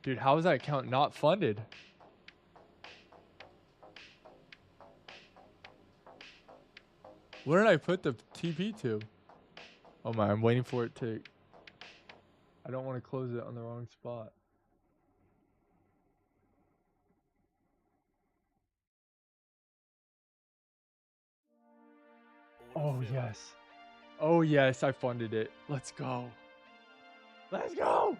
S1: Dude, how is that account not funded? Where did I put the TP to? Oh my, I'm waiting for it to... I don't want to close it on the wrong spot. Oh, yes. Oh, yes, I funded it. Let's go. Let's go!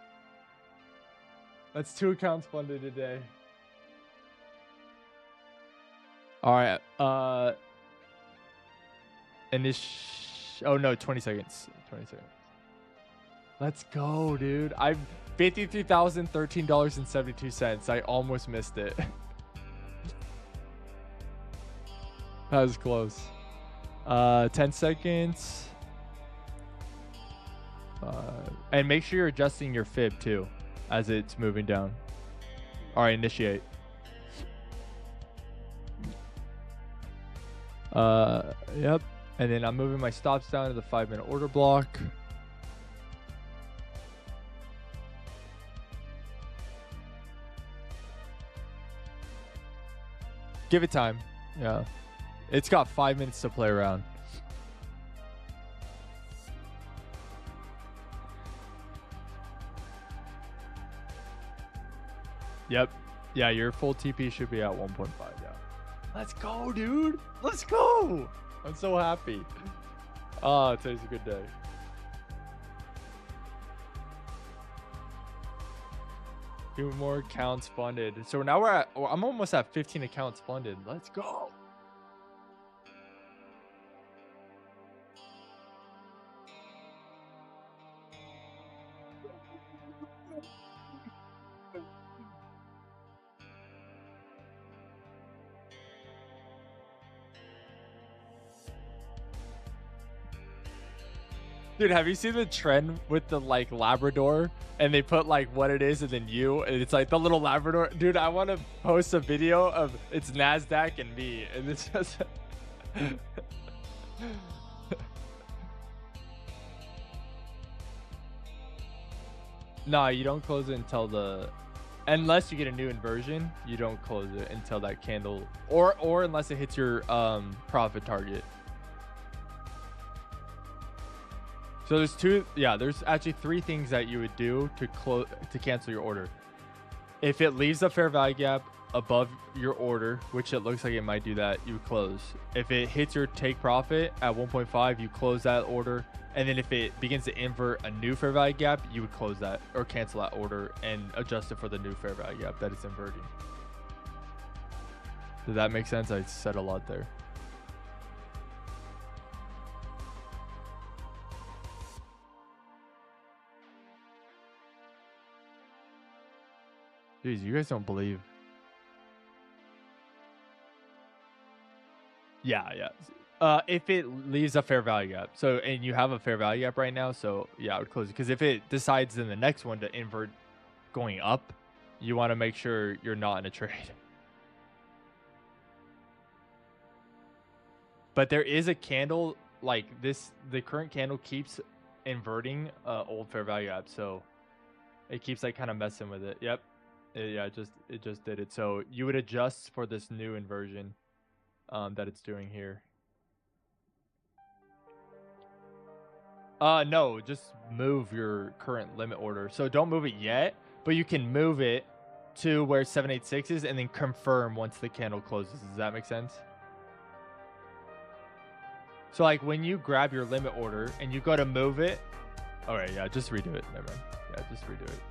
S1: That's 2 accounts funded today. All right. Oh, no, 20 seconds. 20 seconds. Let's go, dude. I'm $53,013.72. I almost missed it. That was close. 10 seconds. And make sure you're adjusting your fib too as it's moving down. All right, initiate. Yep. And then I'm moving my stops down to the 5-minute order block. Give it time. Yeah. It's got 5 minutes to play around. Yep. Yeah, your full TP should be at 1.5. Yeah. Let's go, dude. Let's go. I'm so happy. Oh, today's a good day. Two more accounts funded. So now I'm almost at 15 accounts funded. Let's go. Dude, have you seen the trend with the like Labrador and they put like what it is and then you and it's like the little Labrador? Dude, I want to post a video of it's Nasdaq and me and it's just Nah, you don't close it until unless you get a new inversion, you don't close it until that candle or unless it hits your profit target. So there's actually 3 things that you would do to cancel your order. If it leaves a fair value gap above your order, which it looks like it might do that, you close. If it hits your take profit at 1.5, you close that order. And then if it begins to invert a new fair value gap, you would close that or cancel that order and adjust it for the new fair value gap that it's inverting. Does that make sense? I said a lot there. Jeez, you guys don't believe. Yeah. If it leaves a fair value gap. So, and you have a fair value gap right now. So yeah, I would close it. Because if it decides in the next one to invert going up, you want to make sure you're not in a trade. But there is a candle like this. The current candle keeps inverting old fair value gap. So it keeps like kind of messing with it. Yep. Yeah, it just did it. So you would adjust for this new inversion that it's doing here. No, just move your current limit order. So don't move it yet, but you can move it to where 786 is and then confirm once the candle closes. Does that make sense? So like when you grab your limit order and you go to move it. All right, yeah, just redo it. Never mind. Yeah, just redo it.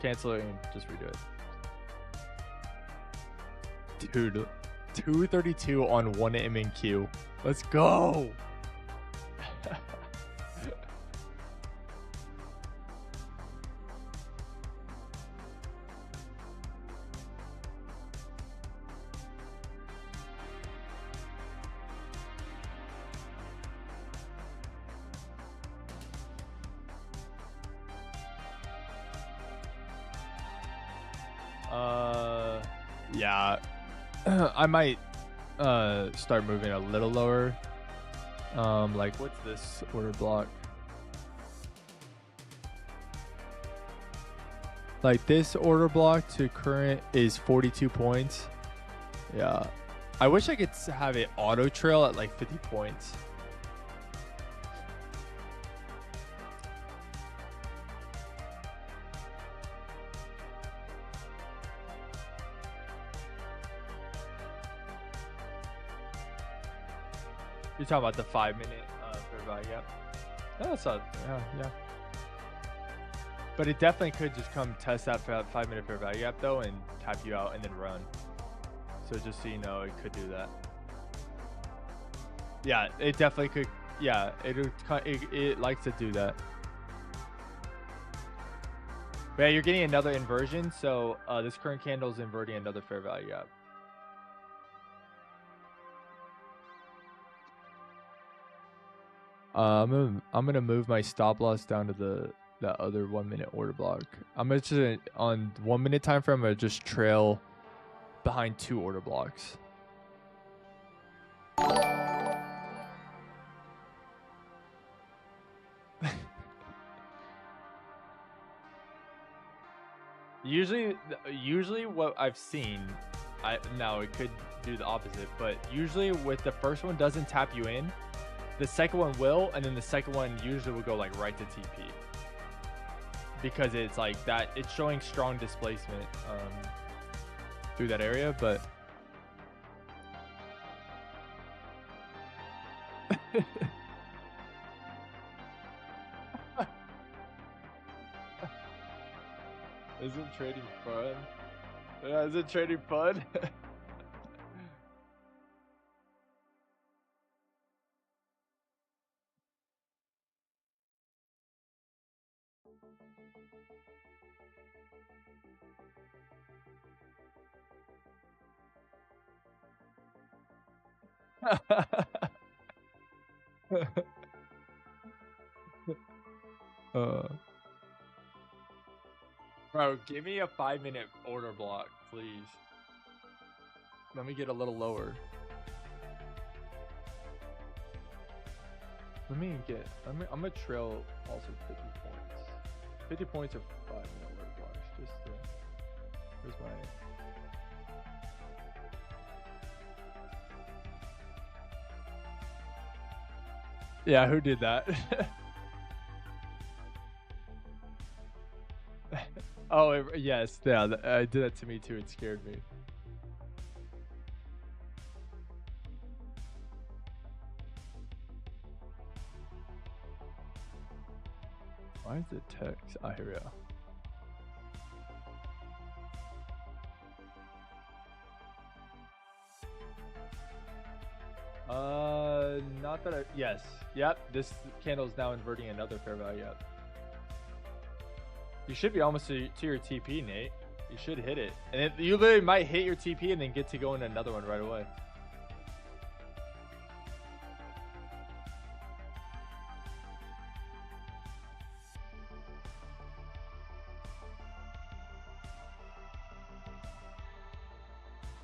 S1: Cancel it and just redo it. Dude, 232 on 1 MNQ. Let's go. Yeah. I might start moving a little lower. Like what's this order block? Like this order block to current is 42 points. Yeah. I wish I could have it auto trail at like 50 points. You're talking about the 5-minute fair value gap. No, that's not, yeah. But it definitely could just come test that 5-minute fair value gap though and tap you out and then run. So just so you know, it could do that. Yeah, it definitely could. Yeah, it likes to do that. But yeah, you're getting another inversion, so this current candle is inverting another fair value gap. I'm gonna move my stop loss down to that other 1 minute order block. I'm gonna just on 1 minute time frame. I'm gonna just trail behind 2 order blocks. Usually what I've seen, now it could do the opposite, but usually with the first one doesn't tap you in, the second one will, and then the second one usually will go like right to TP because it's like that. It's showing strong displacement through that area, but isn't trading fun? Yeah, isn't trading fun? Bro, give me a 5-minute order block, please. Let me get a little lower. I'm gonna trail also 50 points. 50 points or 5-minute order blocks. Where's my... Yeah, who did that? Oh, yes. Yeah, I did that to me too. It scared me. Why is it text? Ah, here we go. Not that yes. Yep, this candle is now inverting another fair value up. You should be almost to your TP, Nate. You should hit it. And you literally might hit your TP and then get to go in another one right away.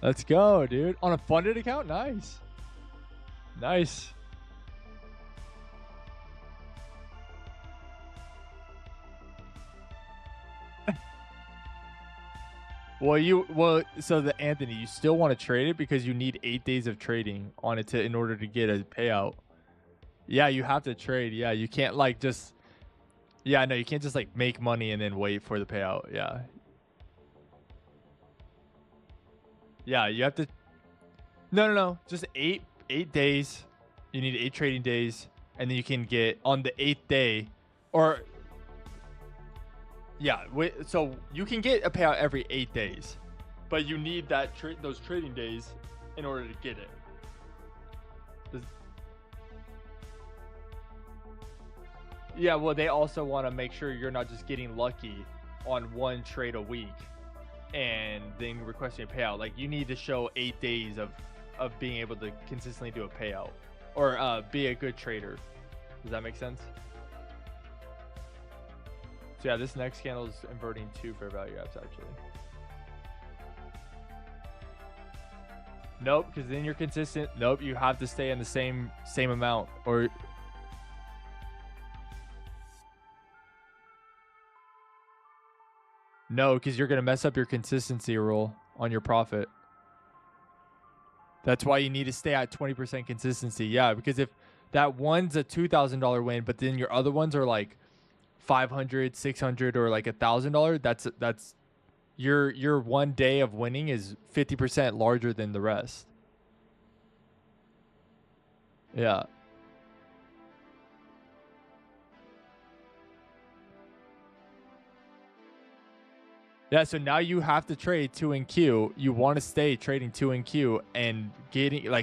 S1: Let's go, dude. On a funded account? Nice. Nice. So Anthony, you still want to trade it because you need 8 days of trading on it in order to get a payout. Yeah, you have to trade. Yeah, you can't like just. Yeah, no, you can't just like make money and then wait for the payout. Yeah. Yeah, you have to. No. Just eight days. You need 8 trading days, and then you can get on the 8th day, or. Yeah, so you can get a payout every 8 days, but you need those trading days in order to get it. Yeah, well, they also want to make sure you're not just getting lucky on 1 trade a week and then requesting a payout. Like, you need to show 8 days of being able to consistently do a payout or be a good trader. Does that make sense? So yeah, this next candle is inverting 2 fair value gaps actually. Nope, because then you're consistent. Nope, you have to stay in the same amount or. No, because you're gonna mess up your consistency rule on your profit. That's why you need to stay at 20% consistency. Yeah, because if that one's a $2,000 win, but then your other ones are like $500, $600, or like $1,000, that's your 1 day of winning is 50% larger than the rest. Yeah. Yeah, so now you have to trade 2NQ. You want to stay trading 2NQ and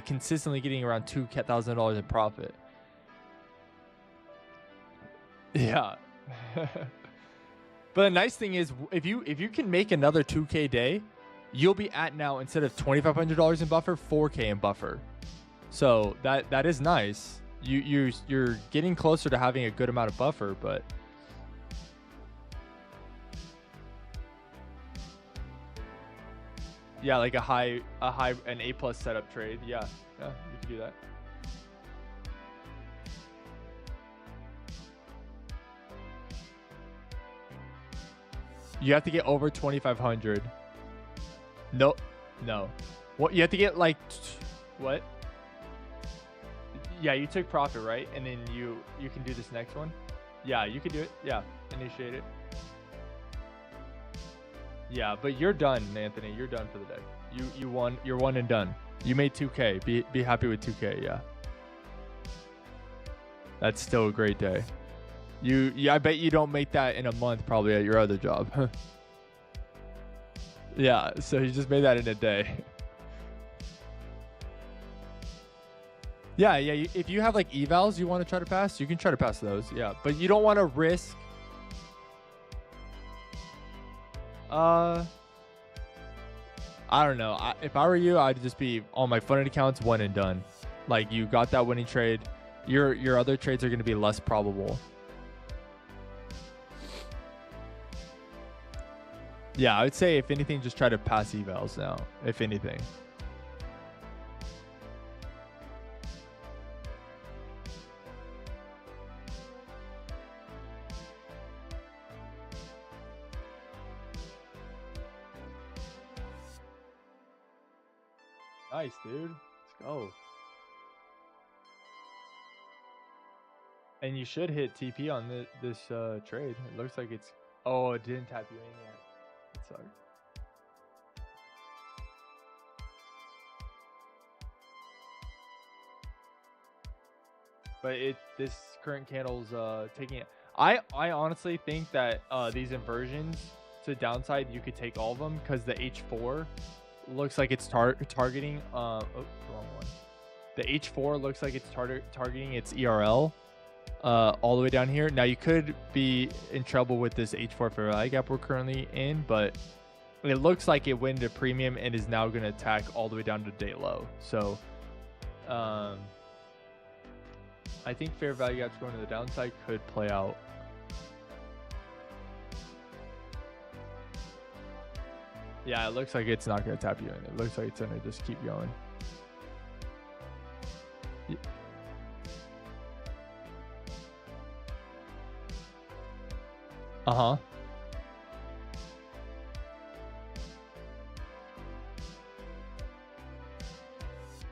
S1: consistently getting around $2,000 in profit. But the nice thing is, if you can make another 2K day, you'll be at now, instead of $2,500 in buffer, 4K in buffer. So that is nice. You're getting closer to having a good amount of buffer, but yeah, like an A+ setup trade. Yeah, you can do that. You have to get over 2,500. No. What, you have to get like what? Yeah, you took profit, right? And then you can do this next one. Yeah, you can do it. Yeah, initiate it. Yeah, but you're done, Anthony. You're done for the day. You won. You're one and done. You made 2K. Be happy with 2K. Yeah. That's still a great day. Yeah, I bet you don't make that in a month probably at your other job. Yeah, so you just made that in a day. Yeah. If you have like evals you want to try to pass, you can try to pass those. Yeah, but you don't want to risk. I don't know. If I were you, I'd just be on my funded accounts, one and done. Like, you got that winning trade. Your other trades are going to be less probable. Yeah, I would say if anything, just try to pass evals now. If anything. Nice, dude. Let's go. And you should hit TP on this trade. It looks like it's... Oh, it didn't tap you in yet. It sucks. But this current candle's taking it. I honestly think that these inversions to the downside, you could take all of them, because the H4 looks like it's targeting oh, wrong one. The H4 looks like it's targeting its ERL all the way down here. Now, you could be in trouble with this H4 fair value gap we're currently in, but it looks like it went into premium and is now going to attack all the way down to day low. So I think fair value gaps going to the downside could play out. Yeah, it looks like it's not going to tap you in. It looks like it's going to just keep going. Uh-huh.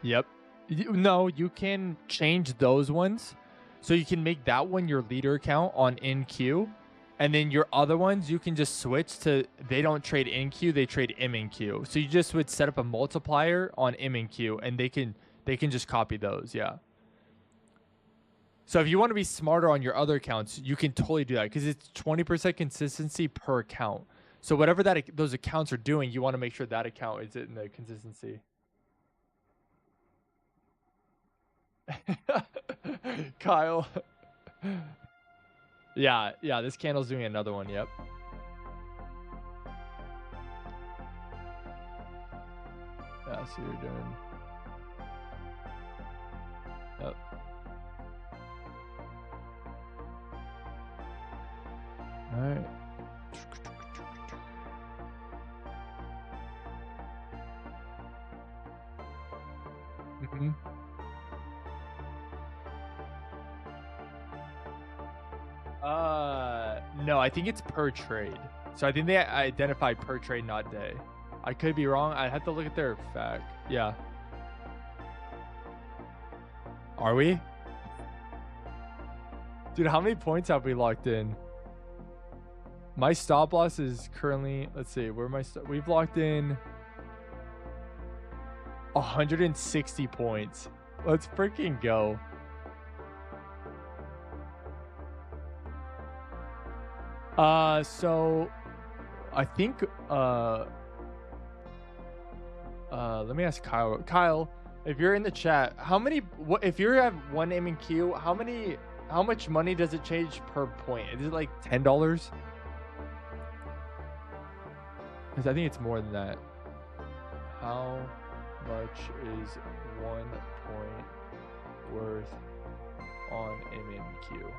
S1: Yep. No, you can change those ones. So you can make that one your leader account on NQ. And then your other ones, you can just switch to, they don't trade NQ, they trade MNQ. So you just would set up a multiplier on MNQ, and they can just copy those. Yeah. So if you want to be smarter on your other accounts, you can totally do that, because it's 20% consistency per account. So whatever those accounts are doing, you want to make sure that account is in the consistency. Kyle. Yeah, this candle's doing another one. Yep. Yeah, see what you're doing. Yep. All right. Mm-hmm. No, I think it's per trade. So I think they identified per trade, not day. I could be wrong. I'd have to look at their fact. Yeah. Are we? Dude, how many points have we locked in? My stop loss is currently, let's see, we've locked in 160 points. Let's freaking go. So I think let me ask Kyle. Kyle, if you're in the chat, if you have one MNQ, how much money does it change per point? Is it like $10? Because I think it's more than that. How much is 1 point worth on MNQ?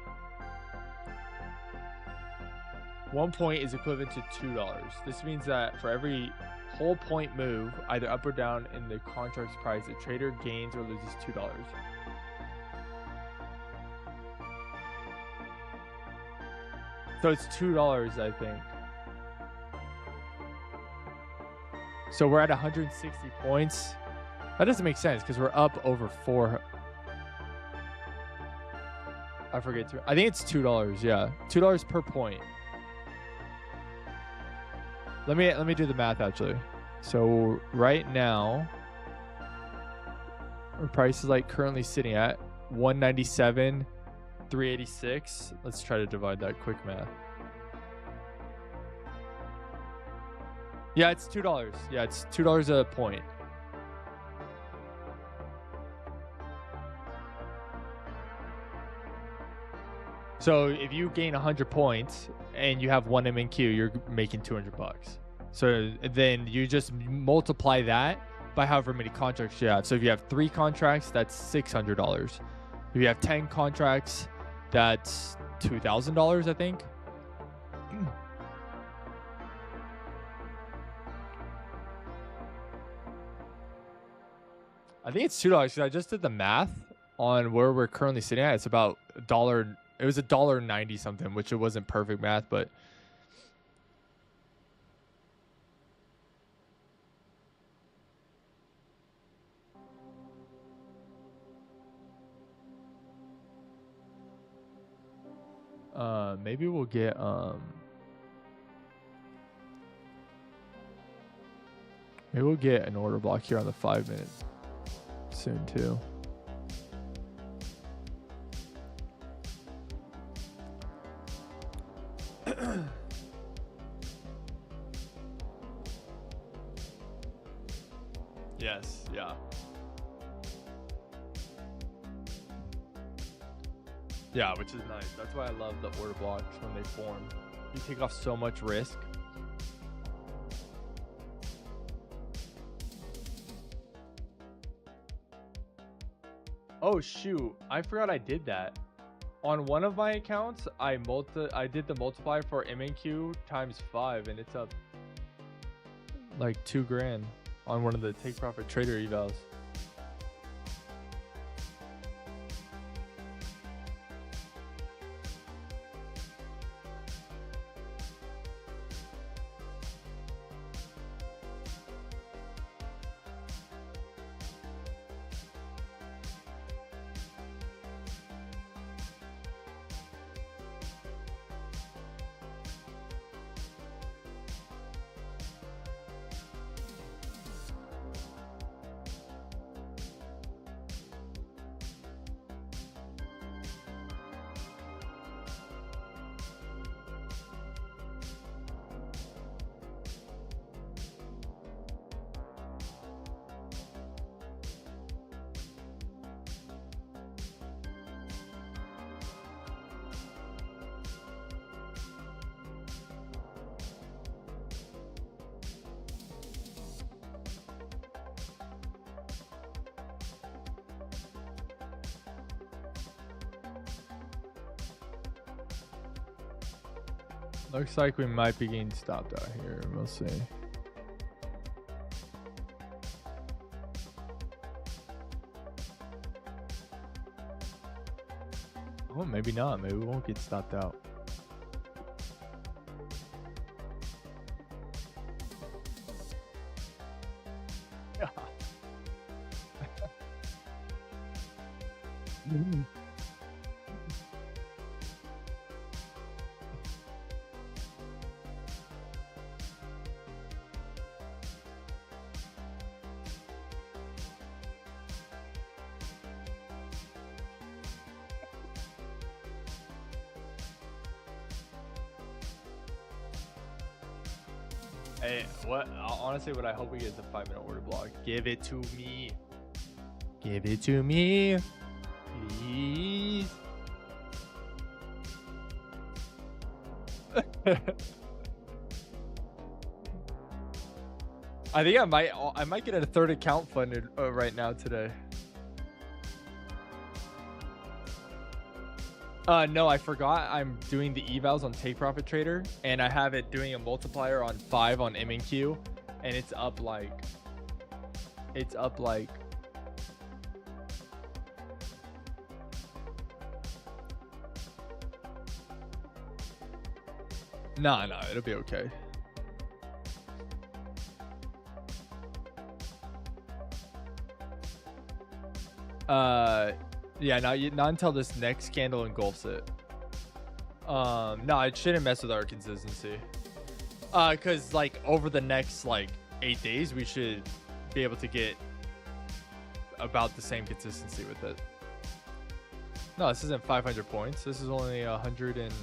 S1: 1 point is equivalent to $2. This means that for every whole point move, either up or down in the contract's price, the trader gains or loses $2. So it's $2, I think. So we're at 160 points. That doesn't make sense because we're up over 4. I forget. I think it's $2. Yeah, $2 per point. Let me do the math actually. So right now, our price is like currently sitting at 197.386. Let's try to divide that quick math. Yeah, it's $2. Yeah, it's $2 a point. So if you gain 100 points and you have 1 MNQ, you're making $200. So then you just multiply that by however many contracts you have. So if you have 3 contracts, that's $600. If you have 10 contracts, that's $2,000, I think. I think it's $2 because I just did the math on where we're currently sitting at. It's about $1. It was $1.90 something, which it wasn't perfect math, but maybe we'll get maybe we'll get an order block here on the 5 minutes soon too. Yes, yeah. Yeah, which is nice. That's why I love the order blocks when they form. You take off so much risk. Oh shoot, I forgot I did that. On one of my accounts, I did the multiplier for MNQ times 5 and it's up like $2 grand on one of the take profit trader evals. Looks like we might be getting stopped out here. We'll see. Oh, maybe not. Maybe we won't get stopped out. Yeah. Hey, honestly, what I hope we get is a 5-minute order block. Give it to me. Give it to me. Please. I think I might get a third account funded right now today. No, I forgot I'm doing the evals on Take Profit Trader, and I have it doing a multiplier on 5 on MNQ, and it's up like nah, it'll be okay. Yeah, not until this next candle engulfs it. No, it shouldn't mess with our consistency. Cause like over the next like 8 days, we should be able to get about the same consistency with it. No, this isn't 500 points. This is only 100 and...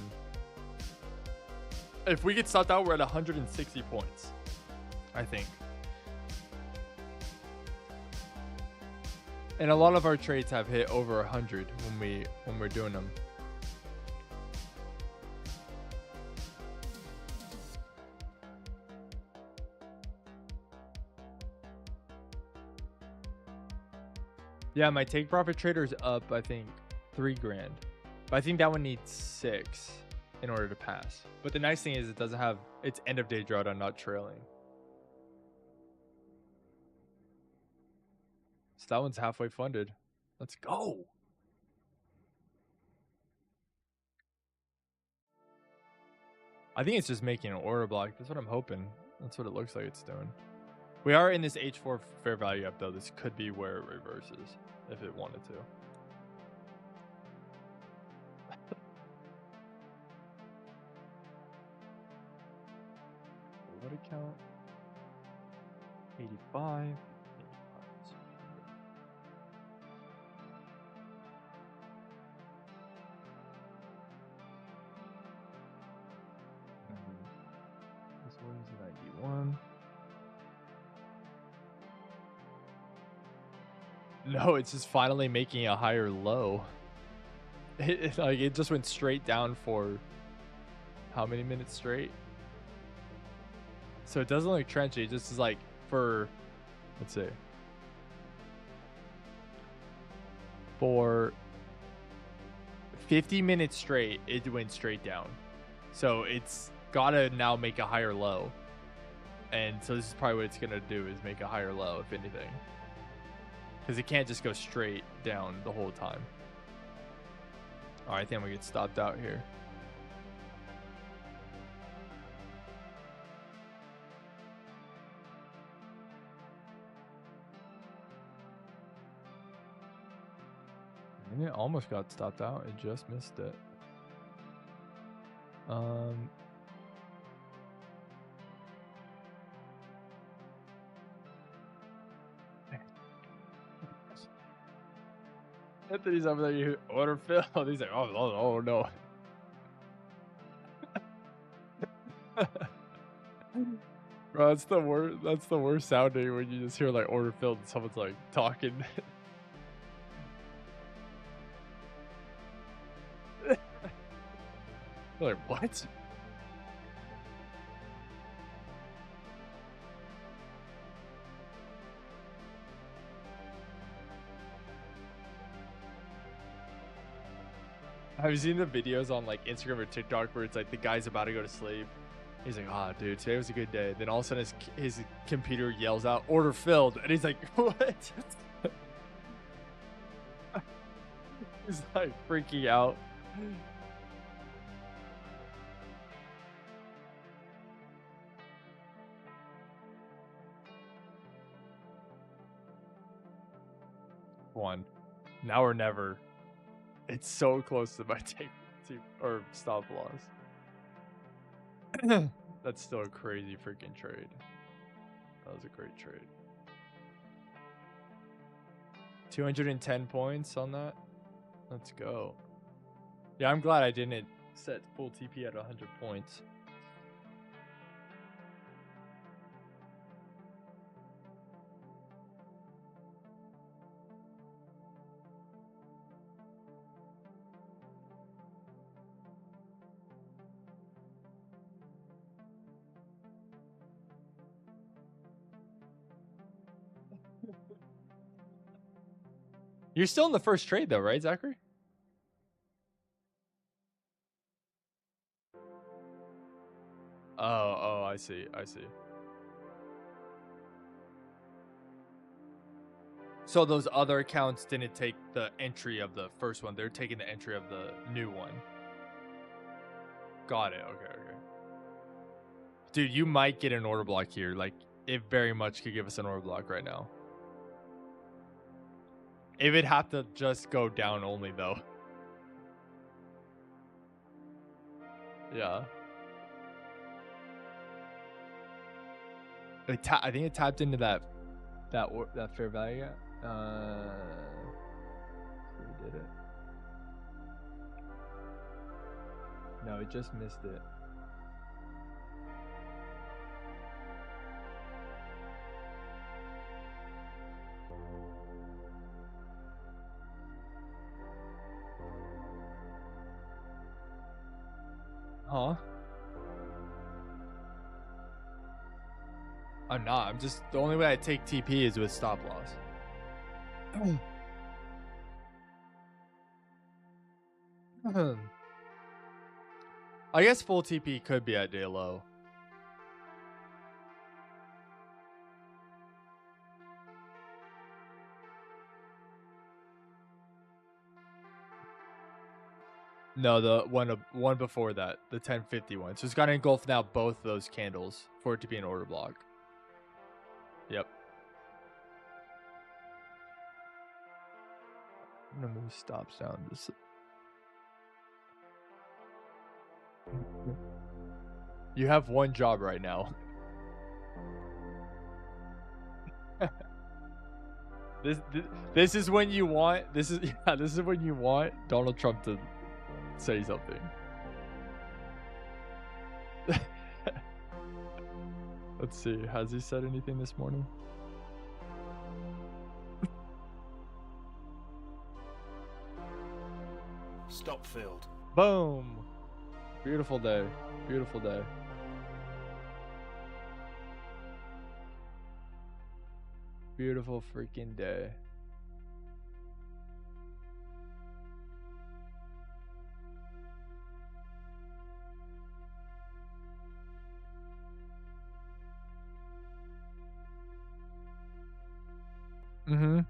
S1: If we get stopped out, we're at 160 points, I think. And a lot of our trades have hit over 100 when we're doing them. Yeah, my Take Profit Trader is up, I think, 3 grand. But I think that one needs 6 in order to pass. But the nice thing is it doesn't have its end of day drawdown, not trailing. So that one's halfway funded. Let's go. I think it's just making an order block. That's what I'm hoping. That's what it looks like it's doing. We are in this H4 fair value up though. This could be where it reverses if it wanted to. What account? 85. This one's 91. No, it's just finally making a higher low. It just went straight down for how many minutes straight? So it doesn't look trenchy. It just is like for, let's see, for 50 minutes straight, it went straight down. So it's gotta now make a higher low. And so this is probably what it's gonna do, is make a higher low, if anything. Because it can't just go straight down the whole time. All right, I think I'm gonna get stopped out here. And it almost got stopped out. It just missed it. Anthony's over there. You order fill. He's like, oh no. Bro, that's the worst. That's the worst sounding when you just hear like order filled and someone's like talking. You're like, what? Have you seen the videos on like Instagram or TikTok where it's like the guy's about to go to sleep? He's like, oh, dude, today was a good day. Then all of a sudden his computer yells out, order filled. And he's like, what? He's like freaking out. One. Now or never. It's so close to my take or stop loss. That's still a crazy freaking trade. That was a great trade. 210 points on that. Let's go. Yeah, I'm glad I didn't set full TP at 100 points. You're still in the first trade though, right, Zachary? Oh, I see. So those other accounts didn't take the entry of the first one. They're taking the entry of the new one. Got it. Okay. Dude, you might get an order block here. Like, it very much could give us an order block right now. It would have to just go down only, though. Yeah. I think it tapped into that fair value. We did it. No, it just missed it. Huh? I'm not. I'm just, the only way I take TP is with stop loss. I guess full TP could be at day low. No, the one before that, the 1050 one. So it's got to engulf now both those candles for it to be an order block. Yep. I'm gonna move stops down. This. You have one job right now. This is when you want. This is when you want Donald Trump to say something. Let's see. Has he said anything this morning?
S2: Stop filled.
S1: Boom. Beautiful day. Beautiful day. Beautiful freaking day. Mm-hmm.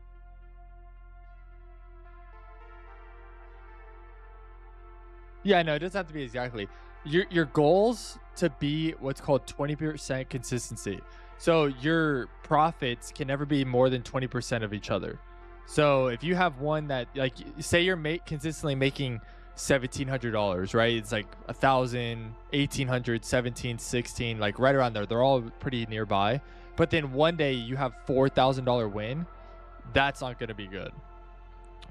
S1: Yeah, no, it doesn't have to be exactly. Your goals to be what's called 20% consistency. So your profits can never be more than 20% of each other. So if you have one that, like, say you're consistently making $1,700, right? It's like 1,000, 1,800, 17, 16, like right around there. They're all pretty nearby. But then one day you have $4,000 win. That's not going to be good,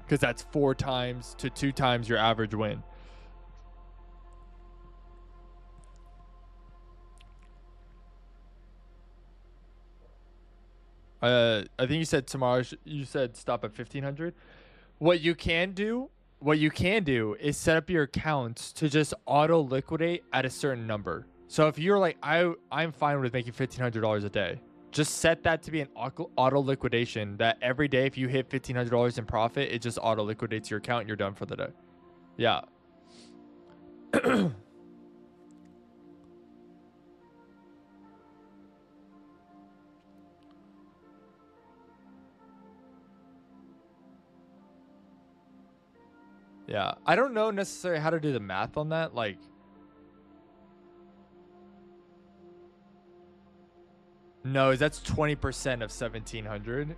S1: because that's 4 times to 2 times your average win. I think you said tomorrow. You said stop at 1,500. What you can do is set up your accounts to just auto liquidate at a certain number. So if you're like, I'm fine with making $1,500 a day, just set that to be an auto liquidation, that every day if you hit $1,500 in profit, it just auto liquidates your account and you're done for the day. Yeah. Yeah, I don't know necessarily how to do the math on that. Like, no, that's 20% of 1,700.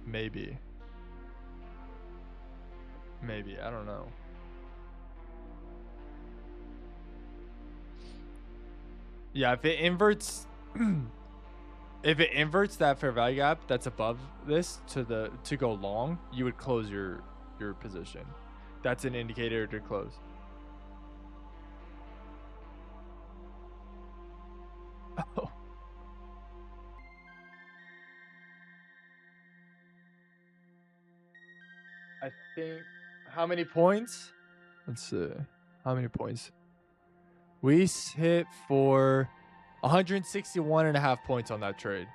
S1: Maybe, I don't know. Yeah, if it inverts, if it inverts that fair value gap that's above this to go long, you would close your position. That's an indicator to close. Oh. I think, how many points? Let's see. How many points? We hit for 161.5 points on that trade.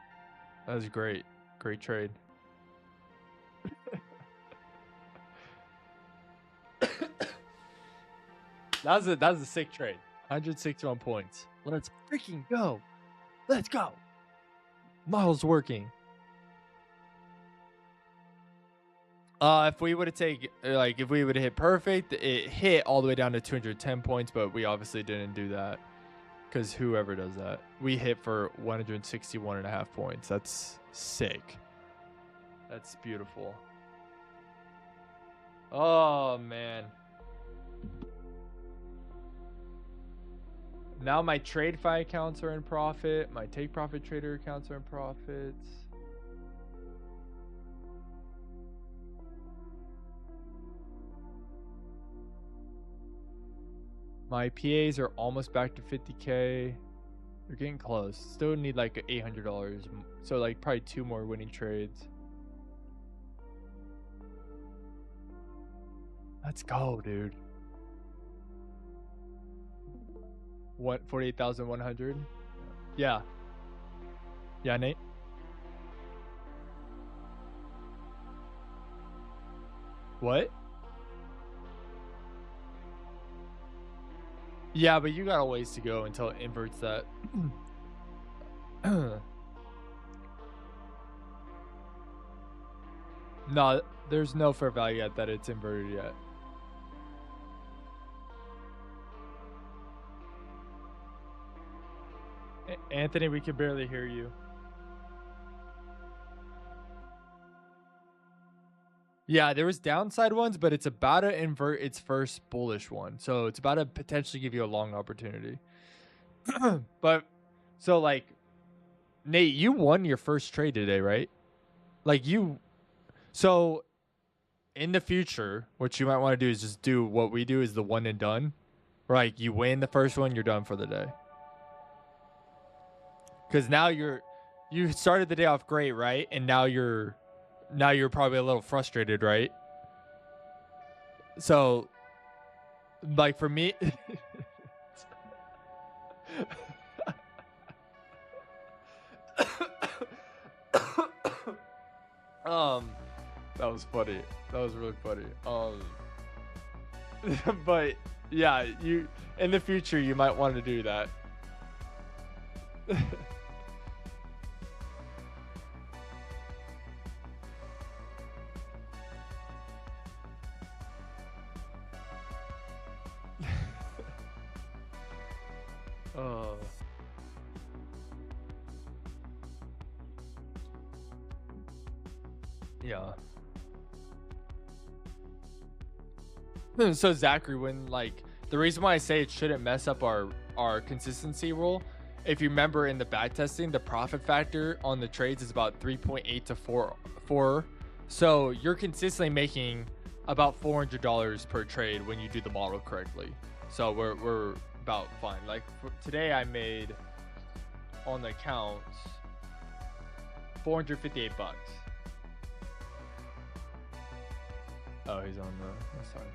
S1: That was great. Great trade. That was a sick trade. 161 points. Let's freaking go. Let's go. Model's working. If we would have if we would have hit perfect, it hit all the way down to 210 points, but we obviously didn't do that because whoever does that, we hit for 161.5 points. That's sick. That's beautiful. Oh man. Now my TradeFi accounts are in profit. My Take Profit Trader accounts are in profits. My PAs are almost back to 50K. They're getting close. Still need like $800. So like probably 2 more winning trades. Let's go, dude. What, 48,100? Yeah. Yeah, Nate? What? Yeah, but you got a ways to go until it inverts that. No, there's no fair value yet that it's inverted yet. Anthony, we can barely hear you. Yeah, there was downside ones, but it's about to invert its first bullish one. So it's about to potentially give you a long opportunity. But so like Nate, you won your first trade today, right? Like so in the future, what you might want to do is just do what we do is the one and done. Like you win the first one, you're done for the day. Cuz now you started the day off great, right? And now you're probably a little frustrated, right? So like for me that was funny. That was really funny. But yeah, you in the future you might want to do that. Oh. Yeah. So Zachary, when like the reason why I say it shouldn't mess up our consistency rule, if you remember in the back testing, the profit factor on the trades is about 3.8 to 4. So you're consistently making about $400 per trade when you do the model correctly. So we're about fine. Like today I made on the accounts $458. Oh, he's on the sorry.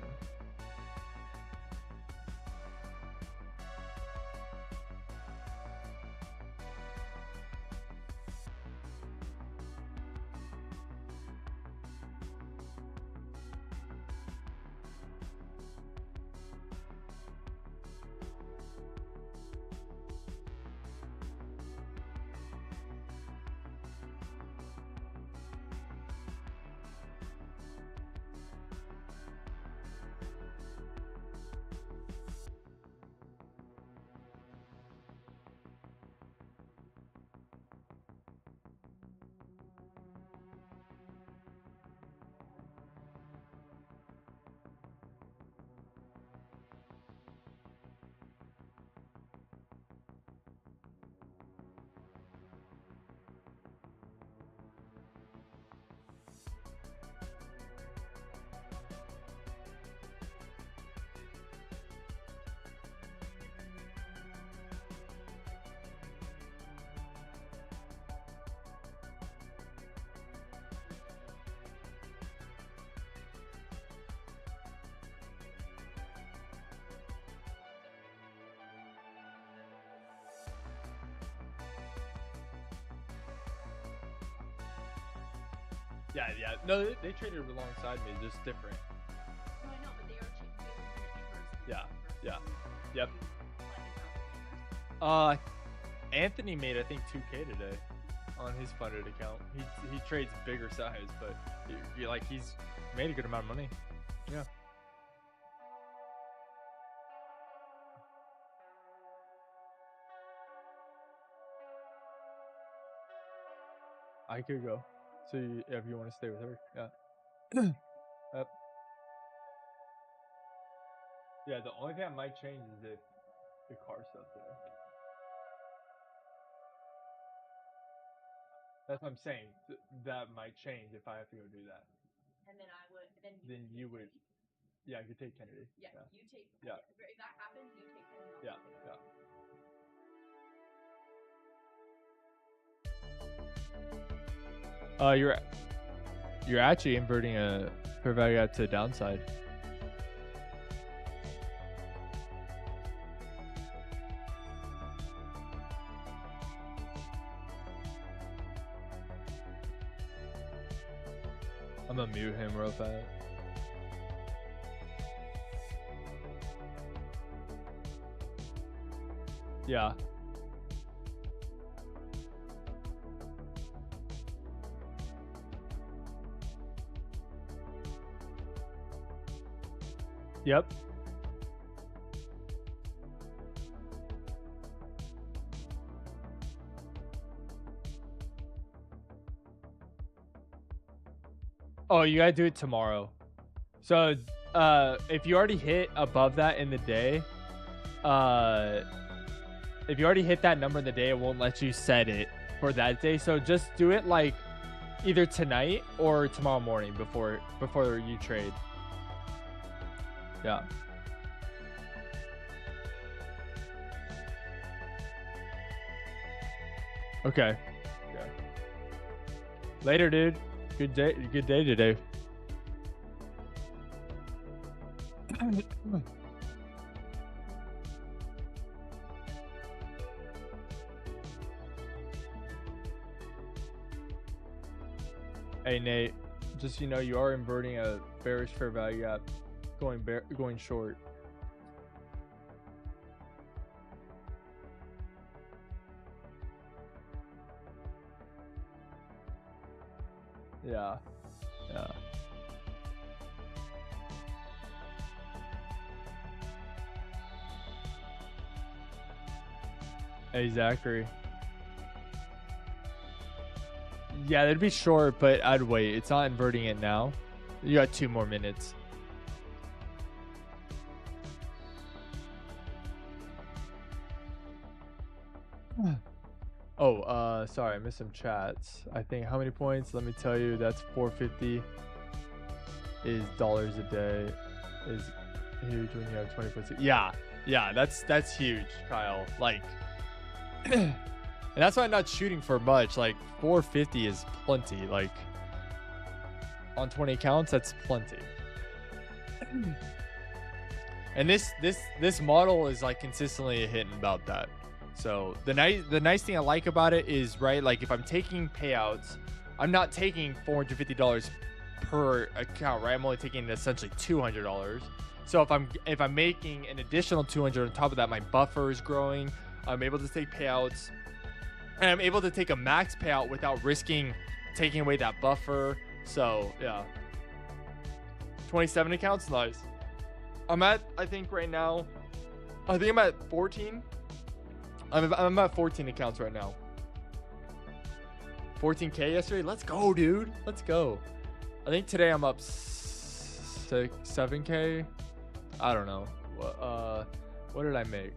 S1: Yeah, yeah. No, they traded alongside me, just different.
S2: No, I know, but they are cheap.
S1: Yeah, yeah, yep. Anthony made I think 2K today on his funded account. He trades bigger size, but he's made a good amount of money. Yeah. I could go. So if you want to stay with her, yeah. Yep. Yeah, the only thing that might change is if the car stuff today. That's what I'm saying. That might change if I have to go do that.
S2: And then I would.
S1: Then you would. Yeah, I could take Kennedy.
S2: Yeah, you take.
S1: Yeah.
S2: If that happens, you take Kennedy.
S1: Yeah, yeah. You're actually inverting a fair value gap to the downside. I'm gonna mute him real fast. Yeah. Yep. Oh, you gotta do it tomorrow. So, if you already hit above that in the day, if you already hit that number in the day, it won't let you set it for that day. So just do it like either tonight or tomorrow morning before you trade. Yeah. Okay. Yeah. Later, dude. Good day. Good day today. Hey Nate, just so you know, you are inverting a bearish fair value gap, going short. Yeah, yeah. Hey Zachary. Yeah, that'd be short, but I'd wait. It's not inverting it now. You got 2 more minutes. Oh, sorry, I missed some chats. I think how many points? Let me tell you, that's 450 is dollars a day is huge when you have 20%. Yeah, that's huge, Kyle. Like, and that's why I'm not shooting for much. Like 450 is plenty. Like on 20 accounts, that's plenty. And this model is like consistently hitting about that. So the nice thing I like about it is, right, like if I'm taking payouts, I'm not taking $450 per account, right? I'm only taking essentially $200. So if I'm making an additional 200 on top of that, my buffer is growing. I'm able to take payouts, and I'm able to take a max payout without risking taking away that buffer. So yeah, 27 accounts, nice. I'm at, I think right now, I think I'm at 14. I'm at 14 accounts right now. 14K yesterday. Let's go, dude. Let's go. I think today I'm up 7K. I don't know. What did I make?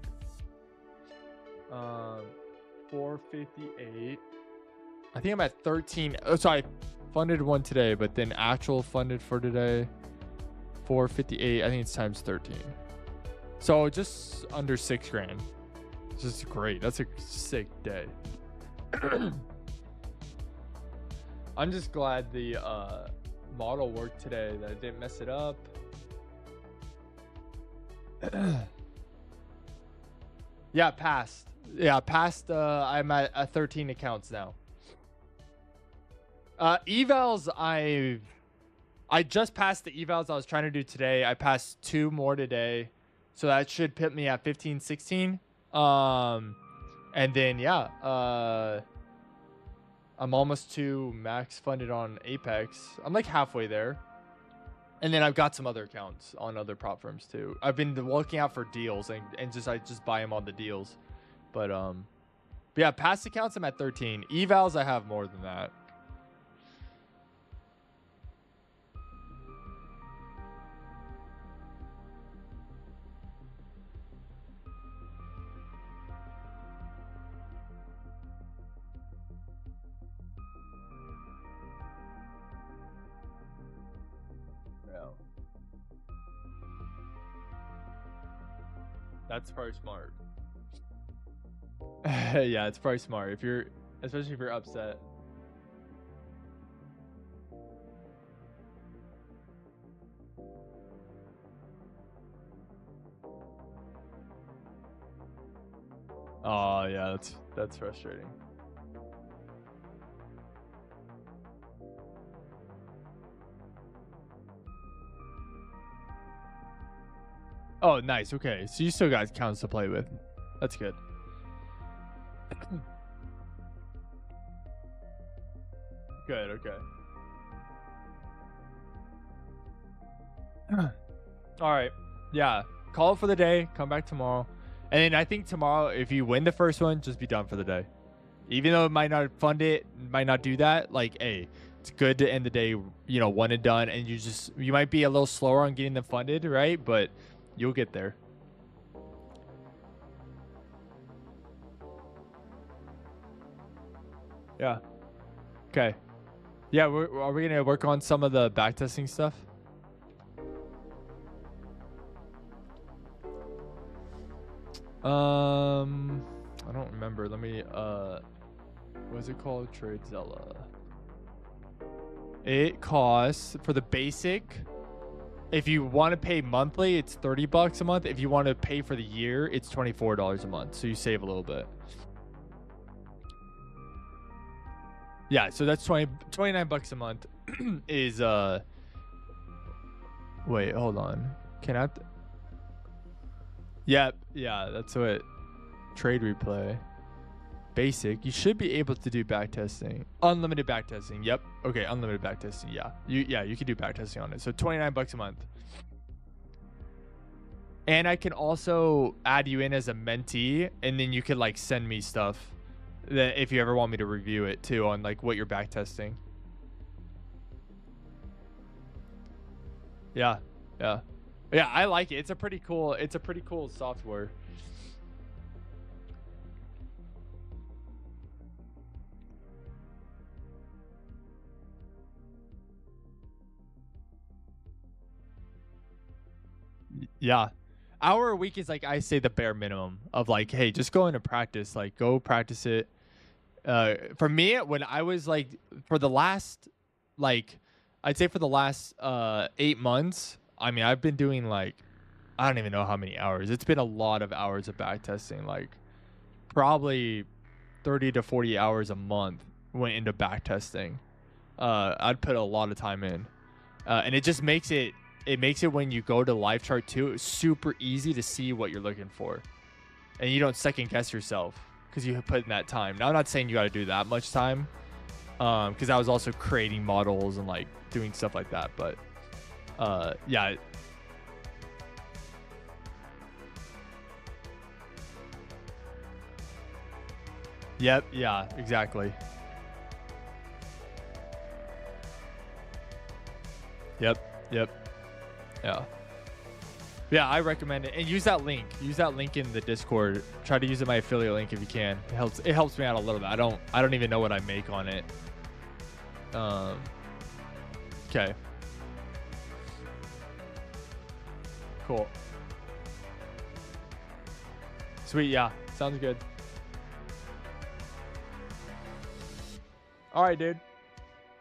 S1: 458. I think I'm at 13. Oh, sorry, funded one today, but then actual funded for today, 458. I think it's times 13. So just under 6 grand. It's just great. That's a sick day. I'm just glad the model worked today, that I didn't mess it up. Yeah, passed. Yeah, passed. I'm at 13 accounts now. Evals, I just passed the evals I was trying to do today. I passed 2 more today. So that should put me at 15, 16. And then yeah, I'm almost to max funded on Apex. I'm like halfway there. And then I've got some other accounts on other prop firms too. I've been looking out for deals and I just buy them on the deals. But yeah, past accounts I'm at 13. Evals I have more than that. That's probably smart. Yeah, it's probably smart if you're, especially if you're upset. Oh yeah, that's frustrating. Oh, nice. Okay, so you still got accounts to play with. That's good. Good. Okay. All right. Yeah. Call it for the day. Come back tomorrow. And then I think tomorrow, if you win the first one, just be done for the day. Even though it might not fund it, might not do that. Like, hey, it's good to end the day, you know, one and done. And you might be a little slower on getting them funded, right? But you'll get there. Yeah. Okay. Yeah. Are we gonna work on some of the backtesting stuff? I don't remember. Let me what is it called? TradeZella. It costs for the basic. If you want to pay monthly, it's $30 a month. If you want to pay for the year, it's $24 a month. So you save a little bit. Yeah, so that's 29 bucks a month is wait, hold on. Can I Yep, yeah, that's what trade replay. Basic, you should be able to do backtesting. Unlimited backtesting. Yep. Okay, unlimited backtesting. Yeah. You can do backtesting on it. So 29 bucks a month. And I can also add you in as a mentee, and then you could like send me stuff that if you ever want me to review it too on like what you're backtesting. Yeah. Yeah. Yeah, I like it. It's a pretty cool software. Yeah. Hour a week is like, I say, the bare minimum of like, hey, just go into practice. Like, go practice it. For me, when I was like, for the last, like, I'd say for the last 8 months, I mean, I've been doing like, I don't even know how many hours. It's been a lot of hours of back testing, like probably 30 to 40 hours a month went into back testing. I'd put a lot of time in. And it just makes it when you go to live chart too, it's super easy to see what you're looking for. And you don't second guess yourself because you put in that time. Now, I'm not saying you got to do that much time, because I was also creating models and like doing stuff like that. But yeah. Yep. Yeah, exactly. Yep. Yep. Yeah. Yeah, I recommend it. And use that link. Use that link in the Discord. Try to use it, my affiliate link, if you can. It helps me out a little bit. I don't even know what I make on it. Okay. Cool. Sweet, yeah. Sounds good. All right, dude.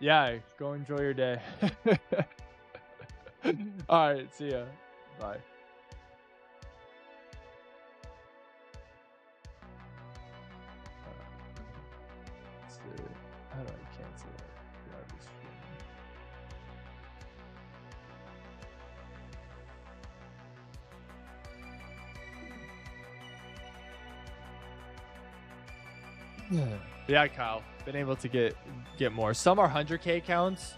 S1: Yeah, go enjoy your day. All right, see ya. Bye. How do I cancel it? Yeah, Kyle, been able to get more. Some are 100K accounts,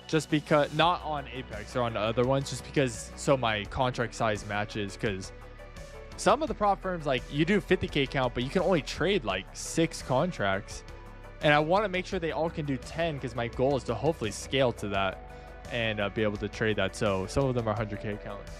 S1: just because not on Apex or on the other ones, just because so my contract size matches. Because some of the prop firms, like, you do 50K account, but you can only trade like 6 contracts, and I want to make sure they all can do 10 because my goal is to hopefully scale to that and be able to trade that. So some of them are 100K accounts.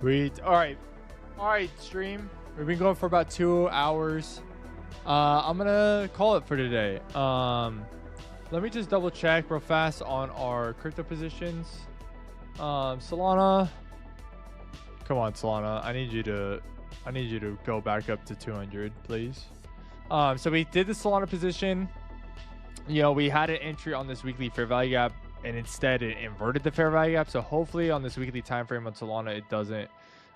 S1: Sweet. All right, stream. We've been going for about 2 hours. I'm gonna call it for today. Let me just double check real fast on our crypto positions. Solana. Come on, Solana. I need you to go back up to 200, please. So we did the Solana position. You know, we had an entry on this weekly fair value gap, and instead it inverted the fair value gap. So hopefully on this weekly time frame on Solana, it doesn't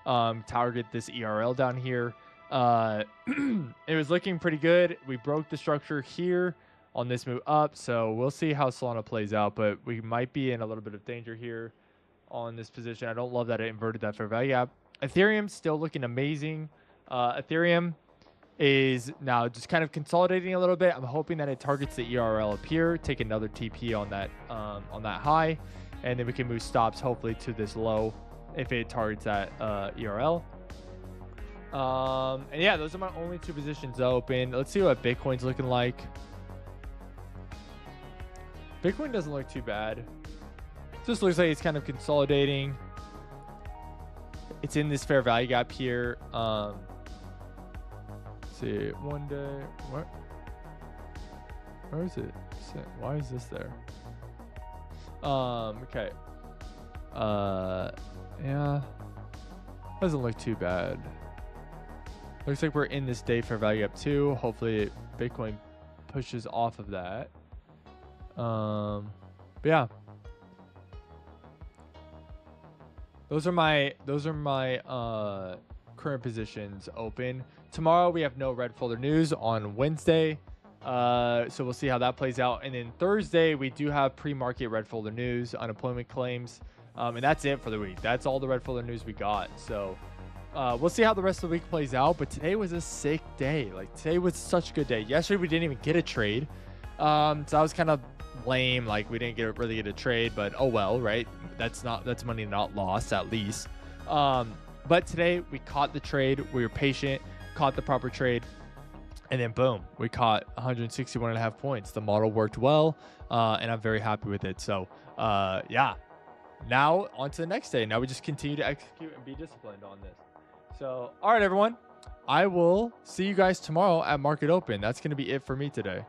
S1: target this ERL down here. It was looking pretty good. We broke the structure here on this move up, so we'll see how Solana plays out, but we might be in a little bit of danger here on this position. I don't love that it inverted that fair value gap. Ethereum still looking amazing. Ethereum is now just kind of consolidating a little bit. I'm hoping that it targets the ERL up here, take another TP on that high, and then we can move stops hopefully to this low if it targets that ERL. And yeah, those are my only two positions open. Let's see what Bitcoin's looking like. Bitcoin doesn't look too bad. Just looks like it's kind of consolidating. It's in this fair value gap here. Let's see, one day, where is it? Why is this there? Okay. Yeah, doesn't look too bad. Looks like we're in this day fair value gap too. Hopefully Bitcoin pushes off of that. But yeah, those are my current positions open. Tomorrow we have no red folder news on Wednesday, so we'll see how that plays out. And then Thursday we do have pre-market red folder news, unemployment claims, and that's it for the week. That's all the red folder news we got. So we'll see how the rest of the week plays out. But today was a sick day. Like, today was such a good day. Yesterday we didn't even get a trade, so I was kind of lame. Like, we didn't really get a trade, but oh well, right? That's money not lost, at least. But today we caught the trade. We were patient, caught the proper trade, and then boom, we caught 161.5 points. The model worked well, and I'm very happy with it. So yeah, now on to the next day. Now we just continue to execute and be disciplined on this. So all right, everyone, I will see you guys tomorrow at market open. That's going to be it for me today.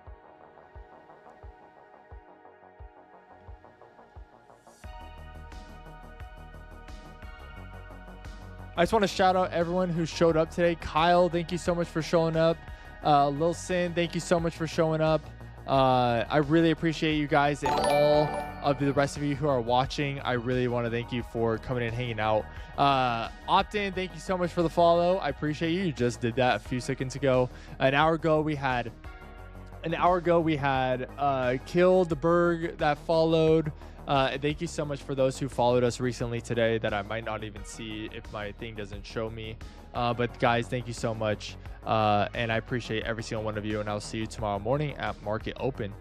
S1: I just want to shout out everyone who showed up today. Kyle, thank you so much for showing up. Lil Sin, thank you so much for showing up. I really appreciate you guys and all of the rest of you who are watching. I really want to thank you for coming and hanging out. Opt-in, thank you so much for the follow. I appreciate you. You just did that a few seconds ago. An hour ago we had Kill the Berg that followed. Thank you so much for those who followed us recently today that I might not even see if my thing doesn't show me. But guys, thank you so much. And I appreciate every single one of you. And I'll see you tomorrow morning at market open.